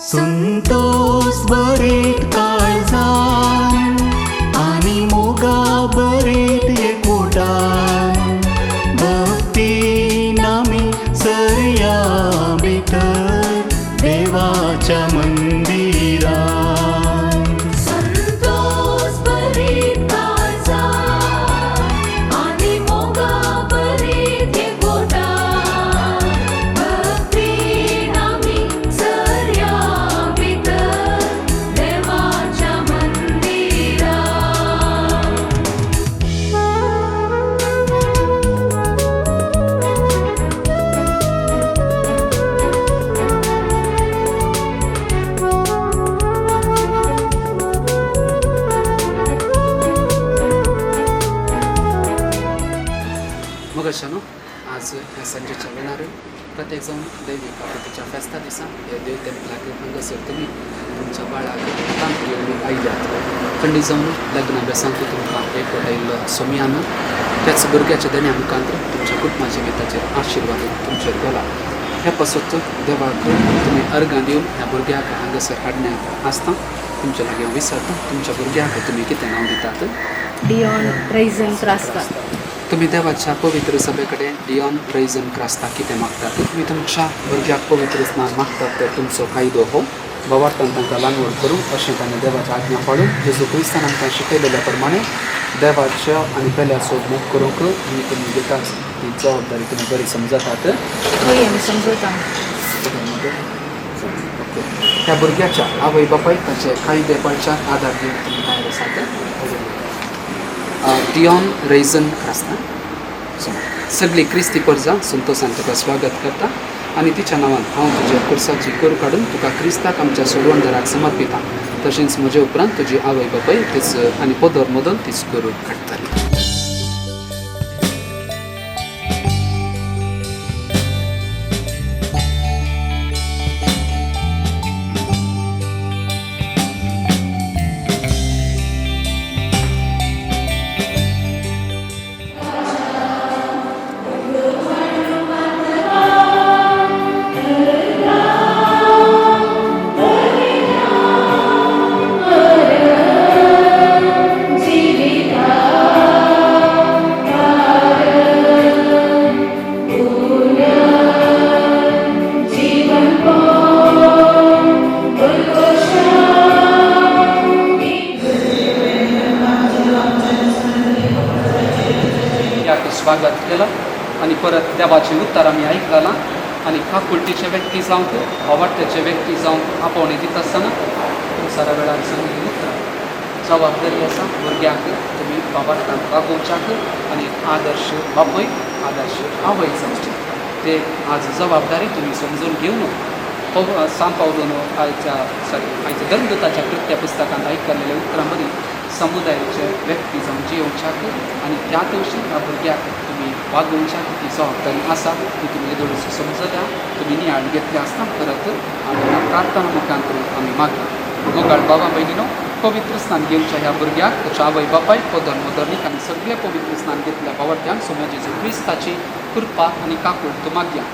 संतोष बरेत काळजान आणि मोगा बरेत एकवटान भक्ती नामी सरया भितर देवाच्या मंदिरान. संतोष बरेत काळजान आणि मोगा बरेत एकवटान भक्ती नामी सरया भितर देवाच्या मंदिरान. मग अशानं आज ह्या संजेच्या वेळार प्रत्येक जावन दैवी काकुतीच्या फेस्ता दिसा हे देव टेंपलाक हांगासर तुमी तुमच्या बाळाक तांत घेवन आयल्यात. खंडी जावन लग्ना बेसांत तुमकां एकवटायिल्लो सोम्यान त्याच भुरग्याच्या देण्या मुखांतर तुमच्या कुटुंबा जिविताचेर आशिर्वाद तुमचेर घाला. हे पासून देवाक तुमी अर्गां दिवन ह्या भुरग्याक हांगासर हाडण्याक आसता तुमचे लागीं हांव विचारता तुमच्या भुरग्याक तुमी कितें नांव दितात. Dion reason Crasta. तुम्ही देवाच्या पवित्र सभेकडे डियॉन रेझन क्रास्ता कितें मागतात. तुम्ही तुमच्या भुरग्याक पवित्र स्नान मागतात तर तुमचो फायदो हो भवार्थान तांकां लागवड करूं अशें ताणें देवाच्या आज्ञा पाळून जेजू क्रिस्तान आमकां शिकयलेल्या प्रमाणे देवाच्या आनी पेल्या सोद मोग करूंक आमी तुमी दितात ती जबाबदारी तुमी बरी समजतात. हय आमी समजता. ओके. त्या भुरग्याच्या आवय बापाय ताचे कायदे पळच्यान आदार दिवंक तुमी तयार आसात. डियॉन रेझन क्रास्ता सगळी क्रिस्ती परजा संतोषान तुका स्वागत करता आनी तिच्या नांवान हांव तुज्या कुर्साची कर काडून तुका क्रिस्ताक आमच्या सोडवणदाराक समर्पिता. तशेंच म्हजे उपरांत तुजी आवय बापाय तीच आनी पदर मदन तीच करून काडटली. स्वागत केलं आणि परत देवाचे उत्तर आम्ही ऐकला आणि काकुळटीचे व्यक्ती जावं आवडत्याचे व्यक्ती जावं आपोवणे दित आसतना सारा वेळार सांगिल्लें उत्तर जबाबदारी आसा भुरग्याक तुमी आवडटान वागोवच्याक आनी आदर्श बापय आदर्श आवय जावची ते आज जबाबदारी तुमी समजून घेवन सांग पावलो आयच्या धर्मदूताच्या कृत्या पुस्तकांत आयकल्लेल्या उतरां मदीं समुदायाचे व्यक्ती जावन जियोवच्याक आनी त्या दिवशी ह्या भुरग्याक तुमी वागोवच्याक ती जबाबदारी आसा ती तुमी येदोळीची समजल्या तुमी नियाळ घेतले आसता परत आमी प्रार्थना मुखांतर आमी मागया. गोगाळ बाबा भयणीनो पवित्र स्नान घेवच्या ह्या भुरग्याक ताच्या आवय बापाय पदर मोदरनीक आनी सगळे पवित्र स्नान घेतल्या भावार्थ्यांक सोम्या जेजू क्रिस्ताची कृपा आनी काकूळ तूं मागया.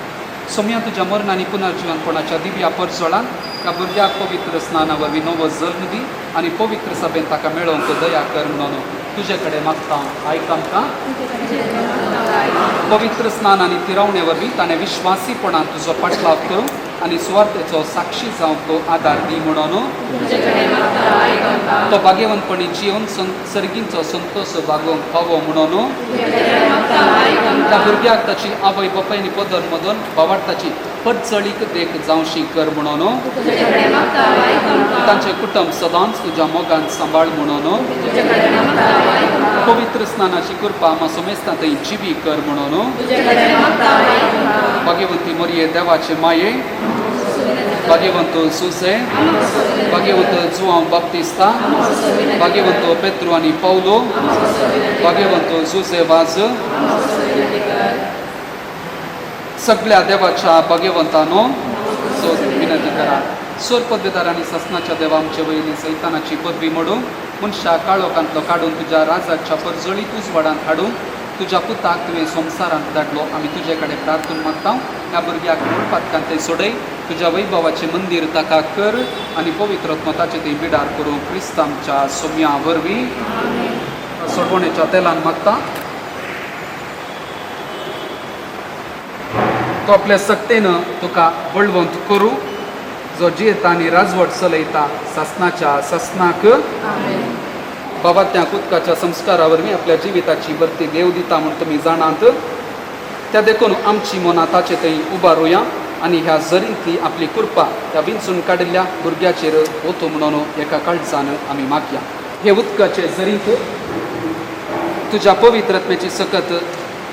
सोम्या तुज्या मरण आनी पुनर्जीवनपणाच्या दिव्या परजोळान त्या भुरग्याक पवित्र स्नाना वरवीं नवो जल्म दी आनी पवित्र सभेन ताका मेळोवंक दया कर म्हणून तुजे कडेन मागता. आयक आमकां. पवित्र स्नान आनी तिरावणे वरवीं ताणें विश्वासीपणान तुजो पाटलाव करूं आनी सुवार्थेचो साक्षी जावंक आदार दी म्हणून तो भाग्यवंतपणी जिवन सर्गींचो संतोष भागोवंक फावो म्हणून त्या भुरग्याक ताची आवय बापाय आनी पदर मदन भावार्थाची पडचळीक देख जावशी कर म्हणून तांचे कुटुंब सदांच तुज्या मोगान सांबाळ म्हणून पवित्र स्नानाची कृपा आम्हा समेस्ता थंय जिवी कर म्हणून भाग्यवंती मरिये देवाचे माये भाग्यवंतो सुसे भाग्यवंत जुआंव बाप्तिस्ता भाग्यवंतो पेत्रो आनी पौलो भाग्यवंतो जुसे वाज सगळ्या देवाच्या भाग्यवंतांनो विनंती करा. सोर पदवीदार आनी ससनाच्या देवा आमचे वयली सैतानाची पदवी मोडून मनशा काळोखांतलो काडून तुज्या राजाच्या परजळीत उजवाडांत हाडून तुज्या पुताक तुवें संवसारांत धाडलो. आमी तुजे कडेन प्रार्थना मागता ह्या भुरग्याक मूळ पातकांत ते सोडय तुझ्या वैभवाचे मंदिर ताका कर आणि पवित्र आत्मताचे ते बिडार करून क्रिस्त आमच्या सोम्या वरवीं सोडवणेच्या तेलान मागता. तो आपल्या सक्तेनं तुका बळवंत करू, जो जियेता आनी राजवट चलयता सासनाच्या सासनाक. बाबा त्या उदकाच्या संस्कारा वरवीं आपल्या जिविताची बर्ती देव दिता म्हूण तुमी जाणात. त्या देखून आमची मनां ताचे थंय उबारुया आनी ह्या जरींतली आपली कृपा त्या विंचून काडिल्ल्या भुरग्याचेर वतो म्हणून एका काळजान आमी मागया. हे उदकाचे जरींत तुज्या पवित्र आत्म्याची सकत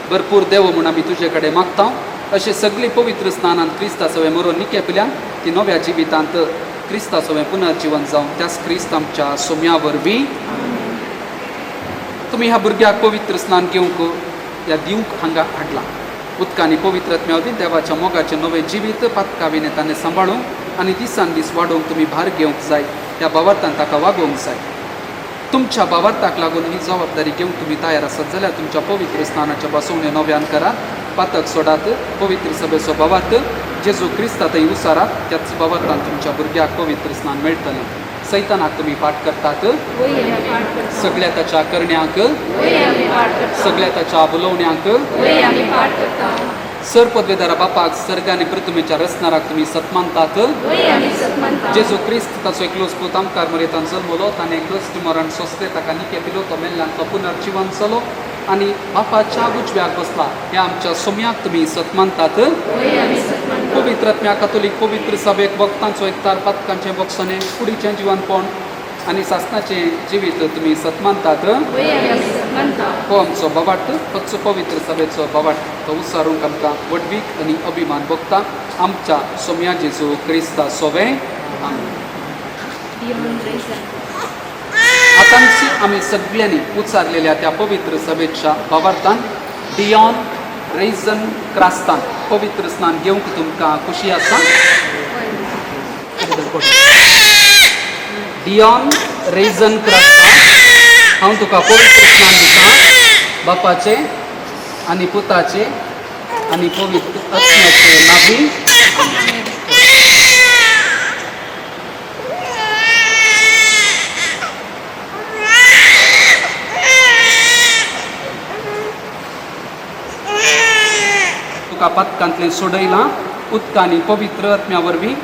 भरपूर देव म्हूण आमी तुजे कडेन मागता. अशें सगळी पवित्र स्नानांत क्रिस्ता सवय मरून निकेपल्या ती नव्या जिवितांत क्रिस्ता सवय पुनर्जीवन जावन त्याच क्रिस्त आमच्या सोम्या वरवीं. तुमी ह्या भुरग्याक पवित्र स्नान घेवंक ह्या दिवंक हांगा हाडला. उदकांनी पवित्र आत्म्या वरवीं देवाच्या मोगाचें नवें जिवीत पातकाविने ताणें सांबाळूंक आनी दिसान दीस वाडोवंक तुमी भार घेवंक जाय. ह्या भावार्थान ताका वागोवंक जाय. तुमच्या भावार्थाक लागून ही जबाबदारी घेवंक तुमी तयार आसात जाल्यार तुमच्या पवित्र स्नानाच्या बसवणे नव्यान करात. पातक सोडात. पवित्र सभेचो भावार्थ जेजू क्रिस्ता थंय उसारात. त्याच भावार्थान तुमच्या भुरग्याक पवित्र स्नान मेळटलें. सैतानाक तुमी पाठ करतात. सगळ्या ताच्या करण्यांक, सगळ्या ताच्या बुलोवण्यांक, सर पदवेदारा बापाक सर्ग आनी प्रथमेच्या रचणाराक तुमी सतमानतात. जेजू क्रिस्त ताचो एकलोच पूत आमकां मरेतान जल्मलो. ताणें कश्ट मरण सोंसलें, ताका निकेपिलो, तो मेल्ल्यान तो पुनर्जीवन जालो आनी बापाच्या उजव्याक बसला. हे आमच्या सोम्याक तुमी सतमानतात. पवित्र आत्म्या कातोलीक पवित्र सभेक वक्तांचो एकतार पातकांचें बक्षणे कुडीचें जिवनपण आनी सासनाचें जिवीत तुमी सतमानतात. हो आमचो बाबाट, फक्त पवित्र सभेचो बाबाट तो उसारूंक आमकां वडवीक आनी अभिमान भोगता आमच्या सोम्या जेजू क्रिस्ता सोवे. आतांची आमी सगळ्यांनी उचारलेल्या त्या पवित्र सभेच्या भावार्थान डियॉन रेझन क्रास्तान पवित्र स्नान घेवंक तुमकां खुशी आसा. डियॉन रेझन क्रास्तान हांव तुका पवित्र स्नान दिता बापाचे आनी पुताचे आनी पवित्र आत्म्याचे नांवी. तुका पातकांतलें सोडयलां. उदकांनी पवित्र आत्म्या वरवीं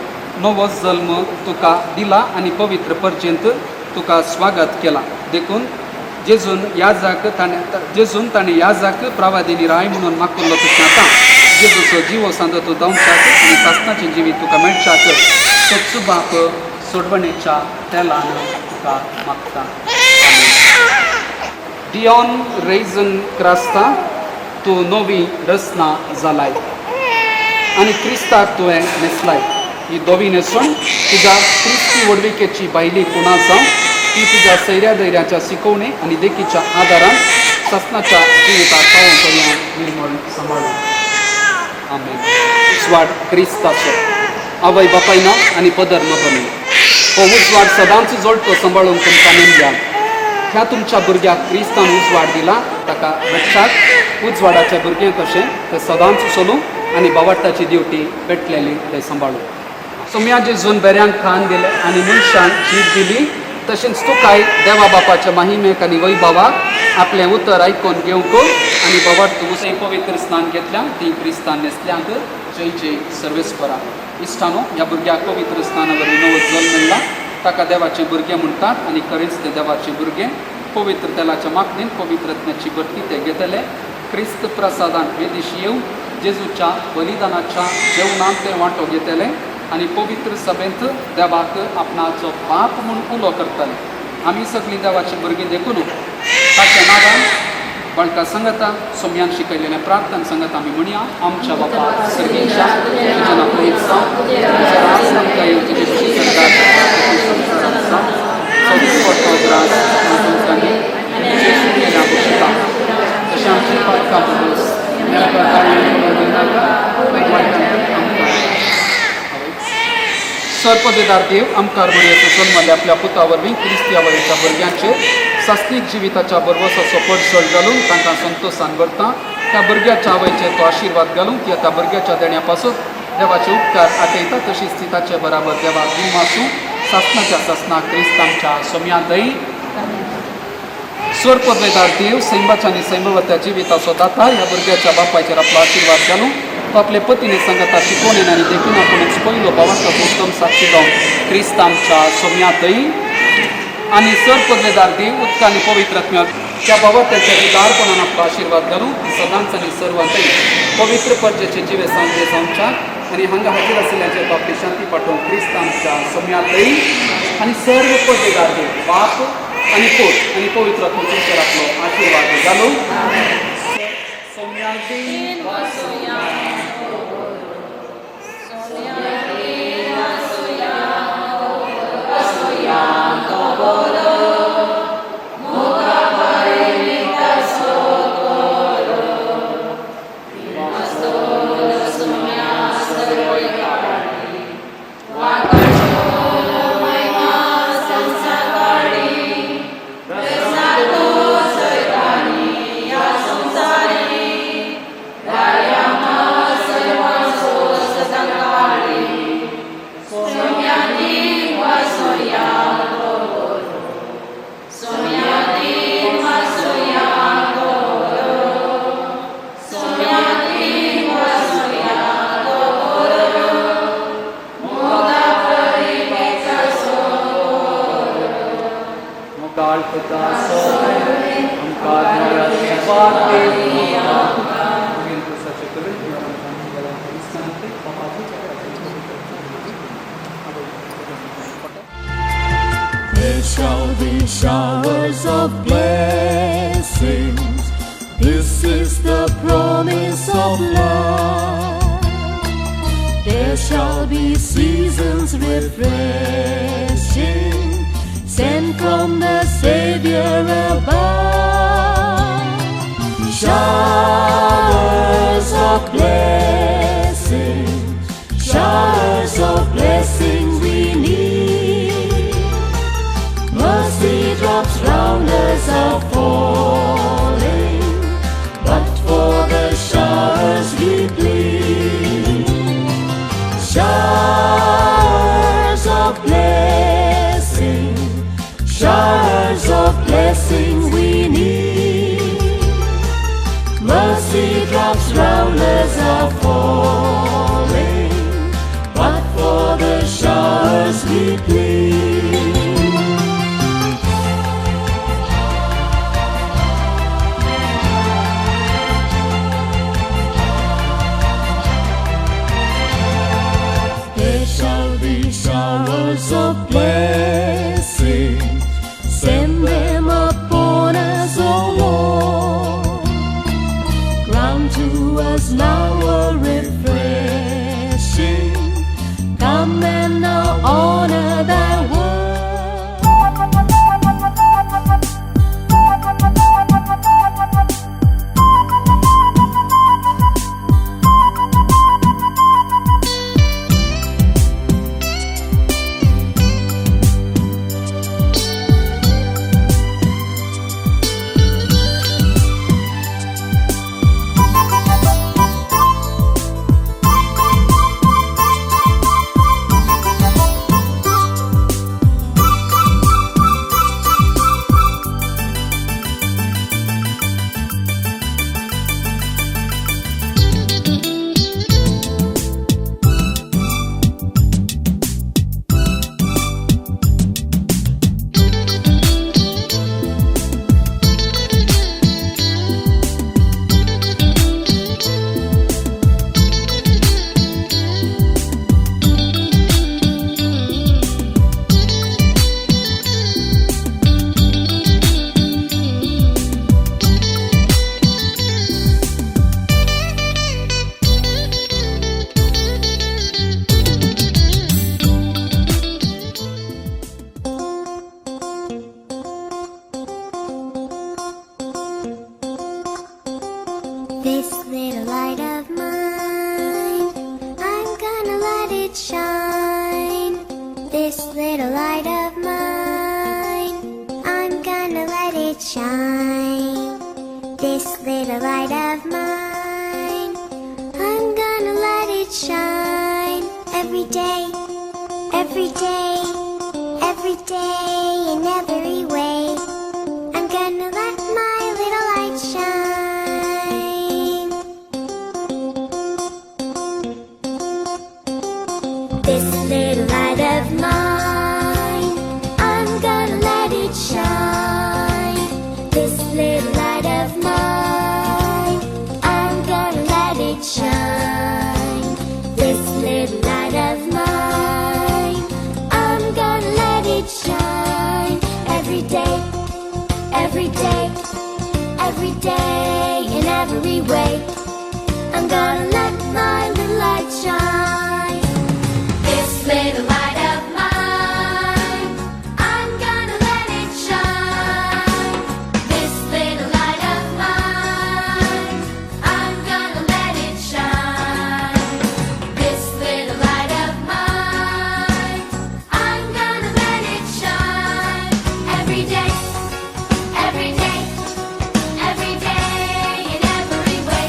नवो जल्म तुका दिला आनी पवित्र पर्यंत तुका स्वागत केला. देखून जेजून ताणें याजाक प्रावादिनी राय म्हणून मागुल्लो तुका आतां जेजूचो जिवो सांदो तूं दावंचाक आनी सासनाचें जिवीत तुका मेळच्याक तो बाप सोडवणेच्या तेलान तुका मागता. डियॉन रेझन क्रास्ता तूं नवी रचना जालाय आनी क्रिस्ताक तुवें न्हेसलाय. ही दोवी न्हेसून तुज्या क्रिस्ती वडविकेची भायली पुना जावं ती तुज्या सैऱ्या धैर्याच्या शिकवणे आनी देखीच्या आदारान सासनाच्या जिविताक पावोवन पर्यंत निर्मळ सांबाळूं. आमेन. उजवाड क्रिस्ताचो आवय बापायनो आनी पदर नबनो हो उजवाड सदांच जोडटो सांबाळूंक तुमकां नेमल्या. ह्या तुमच्या भुरग्याक क्रिस्तान उजवाड दिला ताका रक्षाक उजवाडाच्या भुरग्यांक कशें ते सदांच चलूं आनी बावाटाची ड्युटी पेटलेली ते सांबाळूं. सोम्या जेजून बऱ्यांक खाण दिलें आनी मनशांक जीब दिली तशेंच तुकाय देवा बापाच्या महिमेक आनी वैभवाक आपलें उतर आयकून घेवंक आनी बाबाट तूं पवित्र स्नान घेतल्या ती क्रिस्तान न्हेसल्यांक जय जय सर्वेस्परा. इश्टानो ह्या भुरग्याक पवित्र स्नाना वरवीं नवो जल्म मेळ्ळा. ताका देवाचे भुरगे म्हणटात आनी खरेंच ते देवाचे भुरगे. पवित्र तेलाच्या मागणेन पवित्र आत्म्याची भरती ते घेतले. क्रिस्त प्रसादान हे दिशी येवन जेजूच्या बलिदानाच्या जेवणांत ते वांटो घेतले आनी पवित्र सभेंत देवाक आपणाचो बाप म्हूण उलो करतले. आमी सगळीं देवाची भुरगीं देखून ताच्या नांवान बाळका सांगता सोम्यान शिकयलेलें प्रार्थना सांगत आमी म्हणया. आमच्या बापा सर्गेच्या तुजें नांव प्रेत जावं, तुजें राज आमकां येवं, तुजें इच्छा संसारांत जावं. सगळी पडटो तुमकां दी तुजें सुटलेल्या भुरग्यां तशें आमची पातकां बस सर्पदेदार देव आमकां बरयेचो जल्माले आपल्या पुता वरवीं क्रिस्ती आवयच्या भुरग्यांचेर सासनीक जिविताच्या बरवसाचो पडसड घालून तांकां संतोशान भरता. त्या भुरग्याच्या आवयचेर तो आशिर्वाद घालून ती त्या भुरग्याच्या देण्या पासून देवाचे उपकार आठयता तशीच ती ताचे बराबर देवाक दिवं आसूं सासणाच्या सासणाक क्रिस्त आमच्या सोम्यांतय स्वर पदवेदार देव सैमाच्या आणि सैमवत्या जिविताचो दाता ह्या भुरग्याच्या बापायचेर आपलो आशिर्वाद घालूं तो आपले पतीने संगता शिकोवणेन आनी देखून आपुणूच पयलो भावाचो उत्तम साक्षी जावन क्रिस्त आमच्या सोम्यांतय आनी स्वर पदवेदार देव उदक आनी पवित्र आत्म्या त्या भावात्याच्या उदारपणान आपलो आशिर्वाद घालूं सदांच आनी सर्वांतय पवित्र पर्जेचे जिवे सांजे जावच्या आनी हांगा हाजीर आशिल्ल्यांचेर आपली शांती पाठोवन क्रिस्त आमच्या सोम्यांतय आनी सर्व पदवेदार देव बाप आनी पोट आनी पवित्र आत्म्याचेर आपलो आशिर्वाद घालूं There shall be showers of blessings. This is the promise of love. There shall be seasons refreshing, sent from the Savior above. Showers of blessings, showers of blessings we need. Mercy drops round us are falling, but for the showers we plead. Showers of blessing, showers of blessing we need. Mercy drops round us are falling, but for the showers we plead. There shall be showers of blessing, send them upon us, O Lord. Grant to us now a refreshing. Come and now honor thy word. This little light of mine, I'm gonna let it shine. This little light of mine, I'm gonna let it shine. This little light of mine, I'm gonna let it shine. every day, every day, every day, in every way. I'm gonna let my little light shine. This little light of mine, I'm gonna let it shine. This little light of mine, I'm gonna let it shine. This little light of mine, I'm gonna let it shine. Every day, every day, every day, in every way. I'm gonna let my little light shine. This little light of mine, I'm gonna let it shine. This little light of mine, I'm gonna let it shine. This little light of mine, I'm gonna let it shine. Every day, every day, every day, in every way.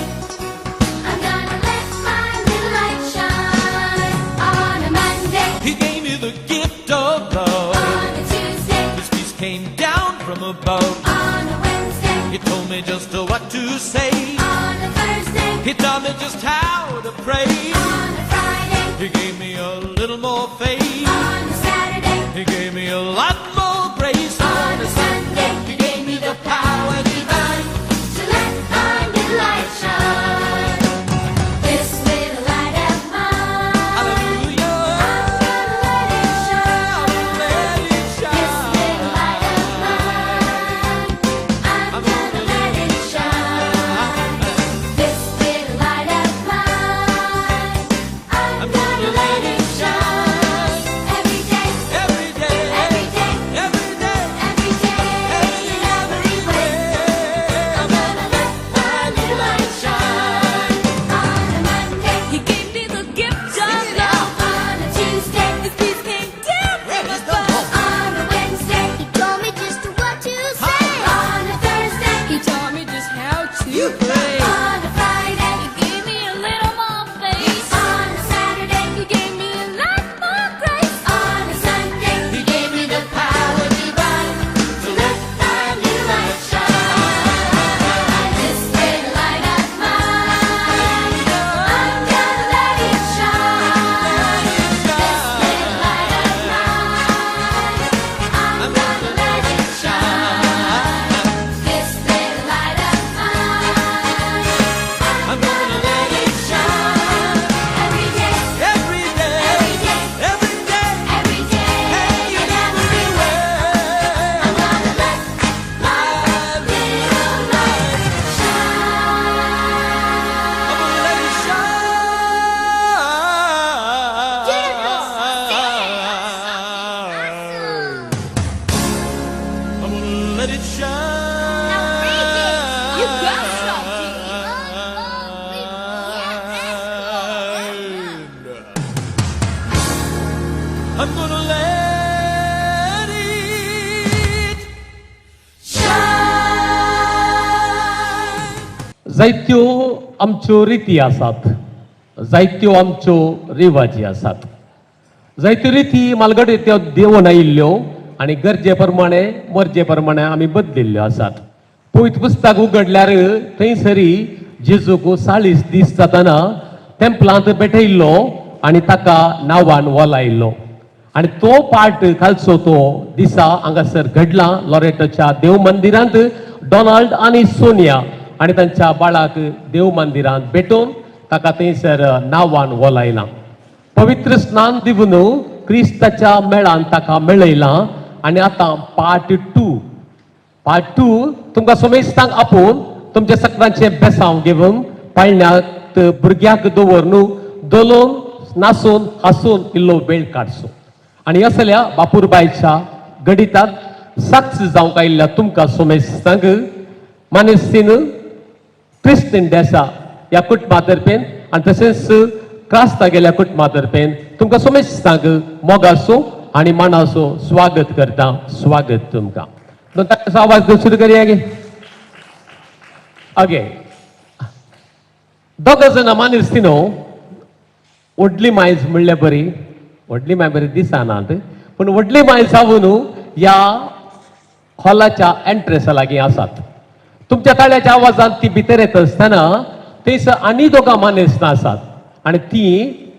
I'm gonna let my little light shine. On a Monday, He gave me the gift of love. on a Tuesday, His peace came down from above. on a Wednesday, He told me just what to say. on a Thursday, He taught me just how to pray. on a Friday, He gave me a little more faith. on a Saturday, He gave me a lot more grace. on a Sunday. He gave me the power divine. To let my little light shine. This little light of mine, Hallelujah. I'm gonna let it shine. Let it This little light of mine, I'm gonna let it shine. This little light of mine, I'm gonna let it shine. Every day, Every day, every day, every day, every day, in every way. I'm gonna let my little light shine. On a Monday, He gave me the gift of love. on a Tuesday, His peace came down from above. on a Wednesday, he told me just what to say. On a Thursday, He taught me just how to pray. on a Friday, He gave me a little more faith. on a Saturday, He gave me a lot more grace. on a Sunday, he gave me the power divine to let my little light shine. This little light of mine, I'm gonna let it shine. This little light of mine, I'm gonna let it shine. This little light of mine, I'm gonna let it shine. Every day, every day, every day, every day. every day, in every way. I'm gonna let my little light shine. I'm gonna let it shine. You got I'm gonna let it shine. जायत्यो आमच्यो रिती आसात, जायत्यो आमच्यो रिवाजी आसात. जायत्यो रिती मालगडे त्यो देवून आयिल्ल्यो आनी गरजे प्रमाणे मर्जे प्रमाणे आमी बदलिल्ल्यो आसात. पवित्र पुस्तक उगडल्यार थंयसरी जेजूक 40 दीस जाताना तेंपलांत बेठयल्लो आनी ताका नांवान वलायल्लो. आनी तो पाठ खालचो तो दिसा हांगासर घडला लॉरेटोच्या देव मंदिरांत. डॉनाल्ड आनी सोनिया आनी तांच्या बाळाक देव मंदिरांत भेटून ताका थंयसर नांवान वलायलां. पवित्र स्नान दिवन क्रिस्ताच्या मेळान ताका मेळयलां. आनी आतां पार्ट 2 तुमकां सोमेस्तांक आपोवन तुमच्या सगळ्यांचे बेसांव घेवन पाळण्यात भुरग्याक दवरून दोलोवन नाचून हांसून इल्लो वेळ काडचो. आनी असल्या बापूरबायच्या गडिताक साक्ष जावंक आयिल्ल्या तुमकां सोमेस्तांक मानेस्तीन क्रिस्तीन देसा ह्या कुटुंबा तर्फेन आनी तशेंच कास्ता गेल्या कुटुंबा तर्फेन तुमकां सोमेस्तांक मोगाचो आनी मानाचो स्वागत करता. स्वागत तुमकां. ताचो आवाज घेवन सुरू करया गे. ओके दोग जाणां मानेस्तीनो व्हडली मायज म्हणल्यार बरी, व्हडली माय बरी दिसनात, पूण व्हडली माय जावन ह्या हॉलाच्या एंट्रन्सा लागीं आसात. तुमच्या ताळ्याच्या आवाजान ती भितर येता आसतना थंयसर आनी दोगां मानेस्तां आसात आनी ती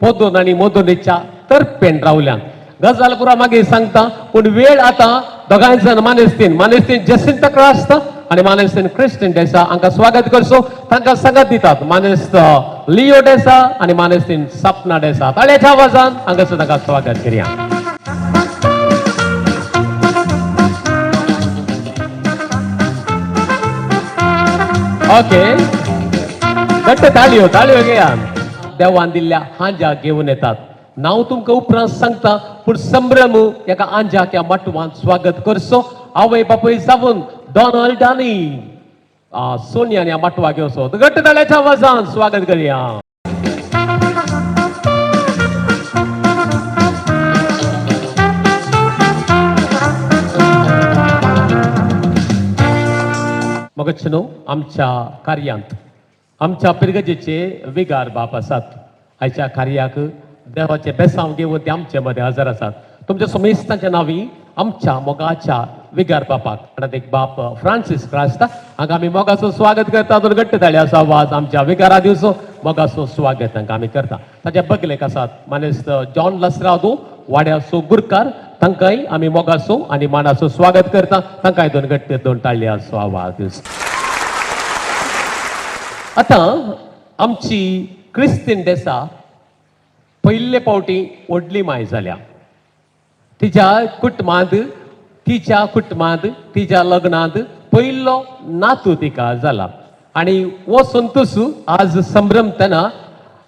पोदोन आनी मोदोनेच्या तरपेन रावल्यात. गजाल पुरा मागीर सांगता, पूण वेळ आतां दोगांय जण मानेस्तीन जसिंता क्रास्त आणि मानेस्तीन क्रिस्टिन डेसा हांकां स्वागत करचो. तांकां सांगत दितात मानेस्त लिओ डेसा आणि मानेस्तीन सपना डेसा. ताळ्याच्या आवाजान हांगासर तांकां स्वागत करया. ओके, घट्ट ताळयो घेया. देवान दिल्ल्या हांज्या घेवन येतात. नांव तुमकां उपरांत सांगता, पूण संभ्रम एका आंज्याक ह्या माटवांत स्वागत करचो. आवय बापूय जावन डॉनाल्ड आनी सोनियान ह्या माटवा घेवचो. घट्ट ताळ्याच्या आवाजान स्वागत करया. मगचनो आमच्या कार्यांत आमच्या पिरगजेचे विगार बाप आसात. आयच्या कार्याक देवाचे बेसांव घेवन ते आमचे मदें हजर आसात. तुमच्या समेस्तांच्या नांवी आमच्या मोगाच्या विगार बापाक म्हणत एक बाप फ्रांसीस क्रास्ता हांकां आमी मोगाचो स्वागत करता. दोन घट्ट ताळ्याचो आवाज आमच्या विगारा दिवचो. मोगाचो स्वागत तांकां आमी करता. ताचे बगलेक आसात मानेस्त जॉन लसरादो वाड्याचो गुरकार, तांकांय आमी मोगाचो आनी मानाचो स्वागत करता. तांकांय दोन घट्ट दोन ताळ्याचो आवाज दिवचो. आतां आमची क्रिस्तीन डेसा पयले फावटी व्हडली माय जाल्या. तिच्या कुटुंबांत तिच्या लग्नांत पयलो नातू तिका जाला आनी हो संतोष आज संभ्रमतना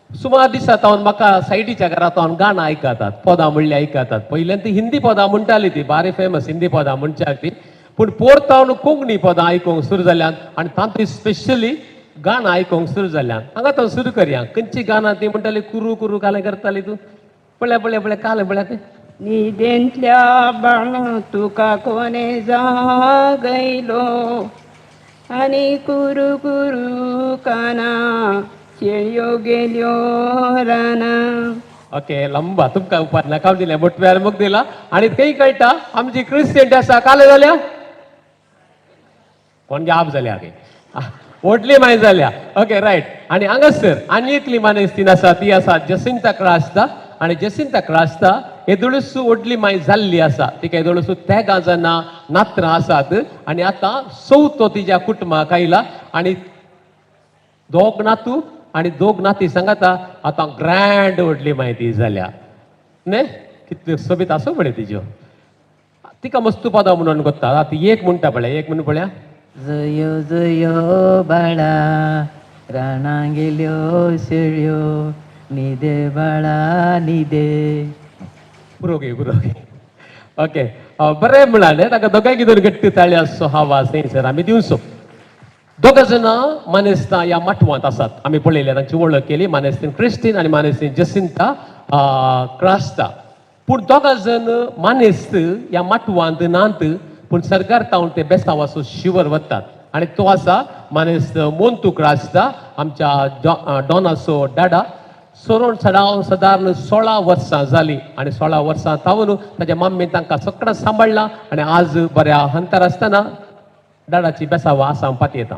सुमार दिसा तावन म्हाका सायडीच्या घरांत हांव गाणां आयकतात, पदां म्हणली आयकतात. पयल्यान ती हिंदी पदां म्हणटाली, ती बारी फेमस हिंदी पदां म्हणच्याक ती, पूण परत हांव कोंकणी पदां आयकूंक सुरू जाल्यान आनी तातूंत स्पेशली गाणां आयकूंक सुरू जाल्यान. हांगा तो सुरू करया. खंयची गाणां ती म्हणटाली, कुरू कुरू कालें करताली तूं, पळय कालें पळय तें. निदेंतल्या बाळा तुका कोणे जागयलो आनी कुरू कुरू काना शेळयो गेल्यो राना. ओके, लंबा तुमकां उपार नाकाव दिलें, मोटव्यार मोग दिला. आनी तेय कळटा आमची क्रिस्टियन आसा काले जाल्या कोण जाप जाल्या व्हडली माय जाल्या. Okay right. आनी हांगासर आनी एकली मानेस्तीन आसा, ती आसा जसिंता क्रास्ता. आनी जसिंता क्रास्ता येदोळूच व्हडली माय जाल्ली आसा. तिका येदोळूच तेगा जाणां नात्रां आसात आनी आतां चवथो तिच्या कुटुंबाक आयला. आनी दोग नातू आनी दोग नाती सांगाता आतां ग्रँड व्हडली माय ती जाल्या न्ही. कितल्यो सोबीत आसूं पळय तिच्यो. तिका मस्त पदां म्हणून कोत्ता. ती एक म्हणटा पळय, एक म्हणून पळया. जयो जयो बाळा राना गेल्यो शेळयो निदे बाळा निदे. पुरोगे. ओके, बरें म्हणाले. ताका दोगांय कितें गट्ट ताळ्याचो आवाज थंयसर आमी दिवचो. दोगां जाणां मानेस्तां ह्या माटवांत आसात. आमी पळयलें, तांची वळख केली. मानेस्तीन क्रिस्टीन आनी मानेस्तीन जसिंता क्रास्ता. पूण दोगां जण मानेस्त ह्या माटवांत नात, पूण सरकार तावन ते बेसांवाचो शिवर वतात. आनी तो आसा मानेस्त मोंतू क्रास्ता, आमच्या डॉनाचो डाडा. सोरोन सादारण 16 वर्सां जालीं आनी 16 वर्सां तावन ताच्या मम्मीन तांकां सगळां सांबाळ्ळां. आनी आज बऱ्या अंतर आसतना डाडाची बेसांवां आसाम पातयेता.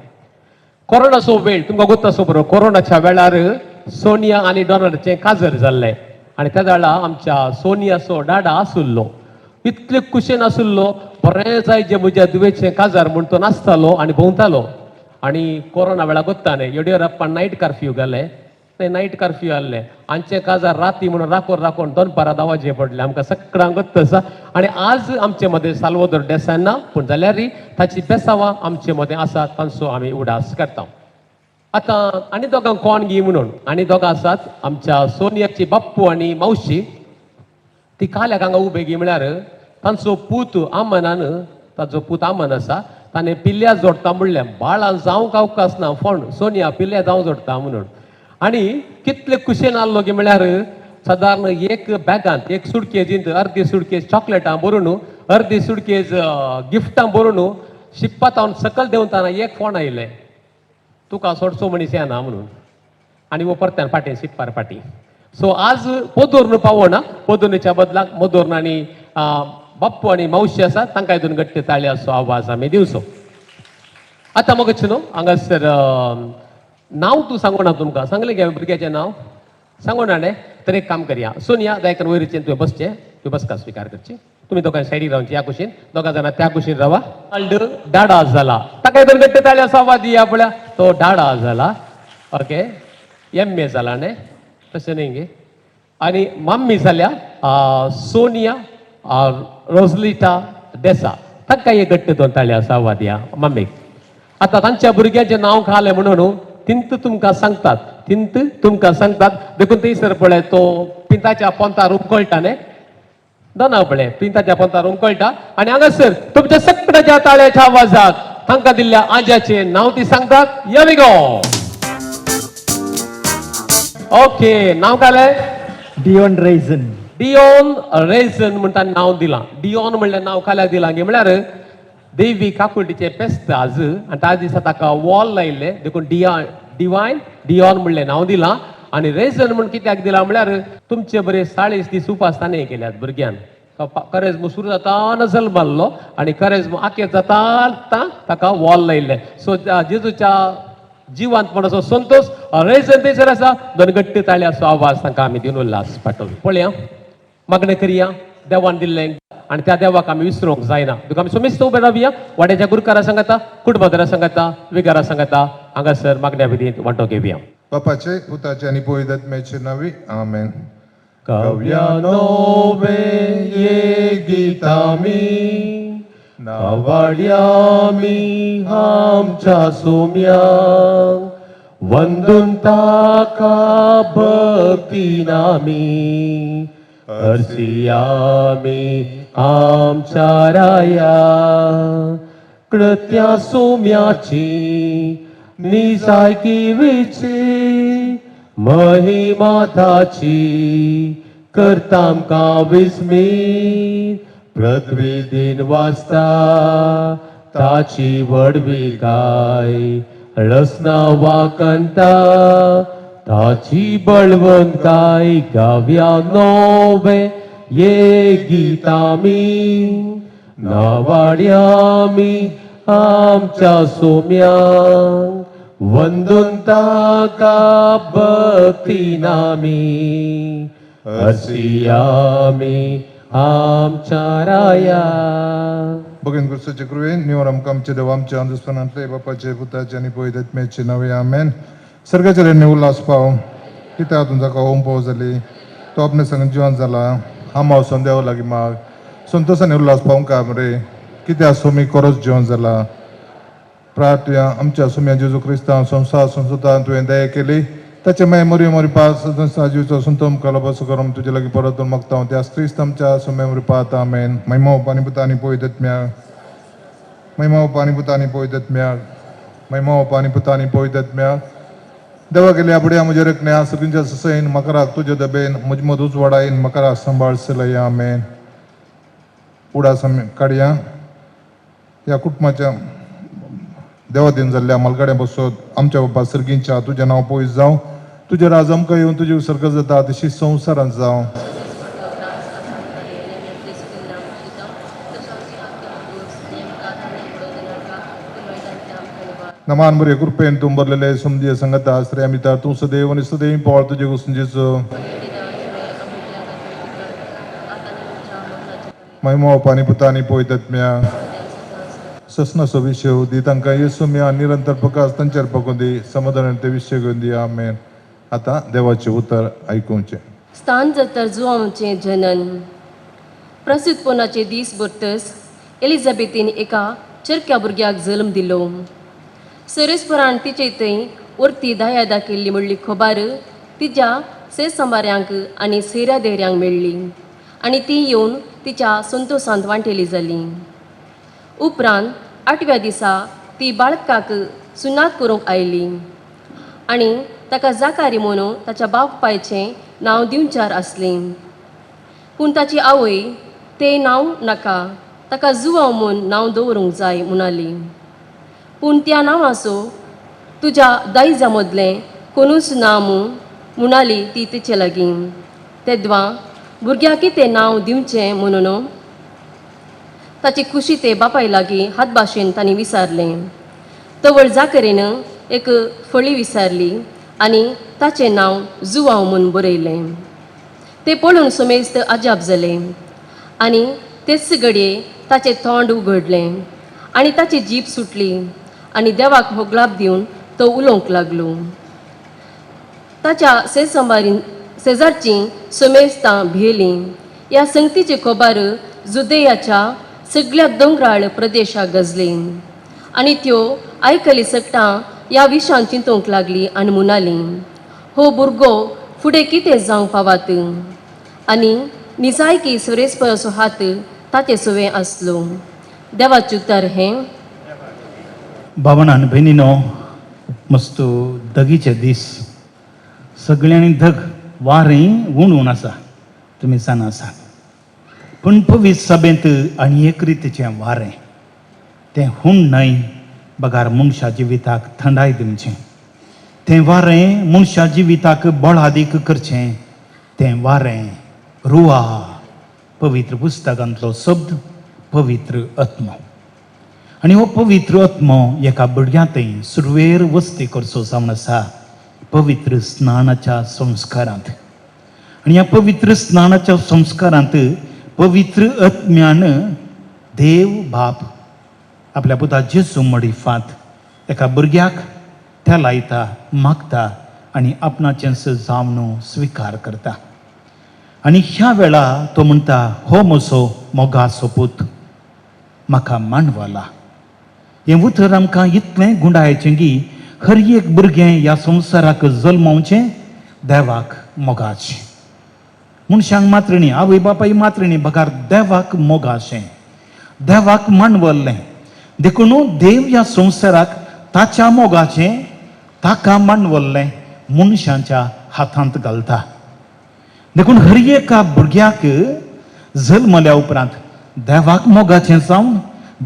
कोरोनाचो वेळ तुमकां गोत आसूं बरो. कोरोनाच्या वेळार सोनिया आनी डॉनाल्डचें काजर जाल्लें आनी त्या वेळा आमच्या सोनियाचो डाडा आसुल्लो. इतले कुशेन आसुल्लो, बरें जाय जे म्हज्या दुवेचें काजार म्हूण तो नाचतालो आनी भोंवतालो. आनी कोरोना वेळा गोत्ता न्ही, येडियुरप्पान नायट कर्फ्यू घाले. ते नायट कर्फ्यू आहले. आमचे काजार राती म्हणून राखोन दनपारां दावाचे पडले. आमकां सगळ्यांक गोत्त आसा. आनी आज आमचे मदें साल्वादोर डेसा ना, पूण जाल्यार ताची बेसांवां आमचे मदें आसात. तांचो आमी उडास करता. आतां आनी दोगांक कोण गी म्हणून आनी दोगां आसात. आमच्या सोनियाची बाप्पू आनी मावशी. ती काल्याक हांगा उबे गी म्हळ्यार तांचो पूत आमनान, ताचो पूत आमन आसा, ताणें पिल्ल्या जोडटा म्हणलें. बाळां जावंक अवकाश ना, फोंड सोनिया पिल्ल्या जावं जोडटा म्हणून. आनी कितले कुशेन आहलो गे म्हळ्यार सादारण एक बॅगांत, एक सुडकेजींत अर्दी सुडकेज चॉकलेटां भरून, अर्दी सुडकेज गिफ्टां भरून शिप्पात हांव सकल देंवताना एक फोन आयलें, तुका सोडचो मनीस येना म्हणून. आनी वो परत्यान फाटीं शिप्पार फाटीं. सो आज पोदोरन पावोना पोदोरनेच्या बदलाक मोदोरन आनी बाप्पू आनी मावशी आसा तांकां हितून गट्टे ताळे असो आवाज आमी दिवचो. आतां मग न्हू हांगासर नांव तूं सांगो ना तुमकां सांगलें गे भुरग्याचें नांव सांगो ना न्ही तर एक काम करया. सोनिया दायकन वयरचें तुवें बसचें तुवें बसका स्विकार करची. तुमी दोगांय सायडीक रावची ह्या कुशीन दोगां जाणां त्या कुशीन रावा. डाडा जाला ताका हितून गट्टे ताळे असो आवाज दिया पळया. तो डाडा जाला. Okay M A. जाला न्ही तशें न्ही गे. आनी मम्मी जाल्या सोनिया रोजलिटा डेसा तांकां एक गट्टे दोन ताळे असो आवाज दिया मम्मीक. आता तांच्या भुरग्याचें नांव खालें म्हणून तिंत तुमकां सांगतात देखून थंयसर पळय तो पिंताच्या पोंतार उमकळटा न्ही दोना पळय पिंताच्या पोंतार उमकळटा आनी हांगासर तुमच्या सगळ्याच्या ताळ्याच्या आवाजाक तांकां दिल्ल्या आज्याचें नांव ती सांगतात. Here we go. ओके नांव कालें डिओन रेझन. डिओन रेझन म्हणटा नांव दिलां. डिओन म्हणल्यार नांव काल्याक दिलां गे म्हळ्यार देवी काकुटीचे पेस्त आज आनी त्या दिसा ताका वॉल लायिल्ले देखून डिवायन डिओन म्हणलें नांव दिलां. आनी रेझन म्हण कित्याक दिलां म्हळ्यार तुमचे बरे 40 दीस उपासताने केल्यात भुरग्यान. करेज सुरू जाता जल्माल्लो आनी करेज आखेर जाता ताका वॉल लायिल्ले. सो जेजूच्या जिवांतपणाचो संतोष रेझन थंयसर आसा. दोन गट्टे ताळे असो आवाज तांकां आमी दिवन उल्हास पाठोवया. पळया मागणें करया देवान दिल्लें आनी त्या देवाक आमी विसरूंक जायना. तुका आमी सोमिस्त उबे रावया. वाड्याच्या गुरकारा सांगता कुटुंबादरा सांगता विगारा सांगता हांगासर मागण्या विधींत वांटो घेवया. बापाचे पुताचे आनी पवित्र आत्म्याचे नांवी आमेन. कव्यानोवे ये गितामी नावाड्यामी आमच्या सोम्यांक वंदून ताका भक्तीनामी हरसियामी आमच्या राया कृत्या सोम्याची निजायकी विची महिमा ताची करतामकां विस्मीत पृथ्वी दिन वाचता ताची वडवी गाय रसना वाकंता ताची बळवंताय गाव्या नोवे ये गितामी नावाड्यामी आमच्या सोम्यांक वंदून ताका भक्तीनामी हरसियामी आमच्या राया. भगवान कृष्णाचे कृपेन निवड आमकां आमचे देव आमच्या अंधस्पनांतले बापाचे पुताचे आनी पवित्र आत्म्याचे नांवे आमेन. सर्गाचे रेणी उल्हास पाव कित्याक हातून जाका ओम पाव जाली तो आपणे संग जिवन जाला हांव वचून देवा लागीं माग संतोशान उल्हास पावूंक रे कित्याक सोमी खरोच जिवन जाला. प्रार्थया आमच्या सोम्या जेजू क्रिस्तांव संसार तुवें दया केली ताचे मागीर मरी मरी पास जीवचो संतोम कला बसो करून तुजे लागीं परत मागता हांव त्या क्रिस्त आमच्या सोम्या मरी पात आमेन. महिमा पानी पुतानी पवित्र आत्म्याक महिमा पानी पुतानी पवित्र आत्म्याक महिमा पानी पुतानी पवित्र आत्म्याक देवा गेल्या बुड्या म्हजे रकण्या सगळ्यांच्या ससयन मकराक तुजे दबेन म्हजे मदूच वाडायन मकराक सांबाळ सलया आमेन. उडा काडया ह्या कुटुंबाच्या देवा दिन जाल्ल्या मलगड्या बसत आमच्या बाबा सर्गींच्या तुजें नांव पयस जावं तुजे राज आमकां येवन तुजे सर्ग जाता तशी संवसारांत जावं. नमान बरे कृपेन तूं बरलेले समजे संगता श्रेया मितार तूं सदैव आनी सदैव पावळ तुजे गुसंजेचो महिमा पानी पुतानी पवित्र आत्म्याक ससनाचो विशय दी तांकां येसू म्या निरंतर प्रकाश तांचेर पळोवन दी समाधान ते विशय घेवन दी आमेन. आतां देवाचें उतर आयकुचें. स्थान जातर जुआंवचें जनन प्रसूतपणाचे दीस भरतस एलिझाबेथीन एका चरक्या भुरग्याक जल्म दिलो. सरस्परान तिचे थंय वर्ती दायादा केल्ली म्हणली खबर तिच्या सेसंबाऱ्यांक आनी सेऱ्या देऱ्यांक मेळ्ळी आनी ती येवन तिच्या संतोशांत वांटेली जाली. उपरांत 8व्या दिसा ती बाळकाक सुनात करूंक आयली आनी ताका जाकारी म्हणून ताच्या बापायचें नांव दिवचार आसलें. पूण ताची आवय तें नांव नाका ताका जुवांव म्हूण नांव दवरूंक जाय म्हणाली. पूण त्या नांवाचो तुज्या दायजा मदलें कोणूच ना म्हूण म्हणाली ती तिचे लागीं. तेदवा भुरग्याक कितें नांव दिवचें म्हणून ताची खुशी ते बापाय लागीं हात भाशेन तांणी विचारलें. तवळ जाकरेन एक फळी विचारली आनी ताचें नांव जुवांव म्हूण बरयलें. तें पळोवन सुमेस्त अजाप जालें आनी तेच घडये ताचें तोंड उगडलें आनी ताची जीब सुटली आनी देवाक होगलाप दिवन तो उलोवंक लागलो. ताच्या शेजारचीं सुमेस्तां भियेलीं. ह्या संगतीची खबर जुदेयाच्या सगळ्या दोंगराळ प्रदेशाक गजली आनी त्यो आयकली सकटां ह्या विशयान चिंतूंक लागली आनी म्हणाली, हो भुरगो फुडें कितें जावंक पावत. आनी निजायकी सुरेस्पराचो हात ताचे सुवें आसलो. देवाचें उतर हें. भावनान भयणीनो, मस्त दगीचे दीस सगळ्यांनी धग वारें उणून आसा, तुमी जाणा आसा. पूण पवित्र सभेंत आनी एक रितीचें वारें तें हूण न्हय बगार मनशा जिविताक थंडाय दिवचें. तें वारें मनशा जिविताक बळ आदीक करचें. तें वारें रुआ पवित्र पुस्तकांतलो शब्द पवित्र आत्मो. आनी हो पवित्र आत्मो एका भुरग्यांतय सुरवेर वस्ती करचो जावन आसा पवित्र स्नानाच्या संस्कारांत. आनी ह्या पवित्र स्नानाच्या संस्कारांत पवित्र आत्म्यान देव बाप आपल्या पुता जेजू मडिफांत एका भुरग्याक त्या लायता, मागता आनी आपणाचें जावन स्विकार करता. आनी ह्या वेळा तो म्हणटा, हो म्हजो मोगाचो पूत, म्हाका मांडवाला. हें उतर आमकां इतलें गुंडाळचें की हर एक भुरगें ह्या संवसाराक जल्मवचें देवाक मोगाचें. मनशांक मात्र न्ही, आवय बापाय मात्र न्ही, बगार देवाक मोगाचें, देवाक मांडवल्लें. देखून देव ह्या संवसाराक ताच्या मोगाचें, ताका मांडवल्लें मनशांच्या हातांत घालता. देखून हर एका भुरग्याक जल्मल्या उपरांत देवाक मोगाचें जावन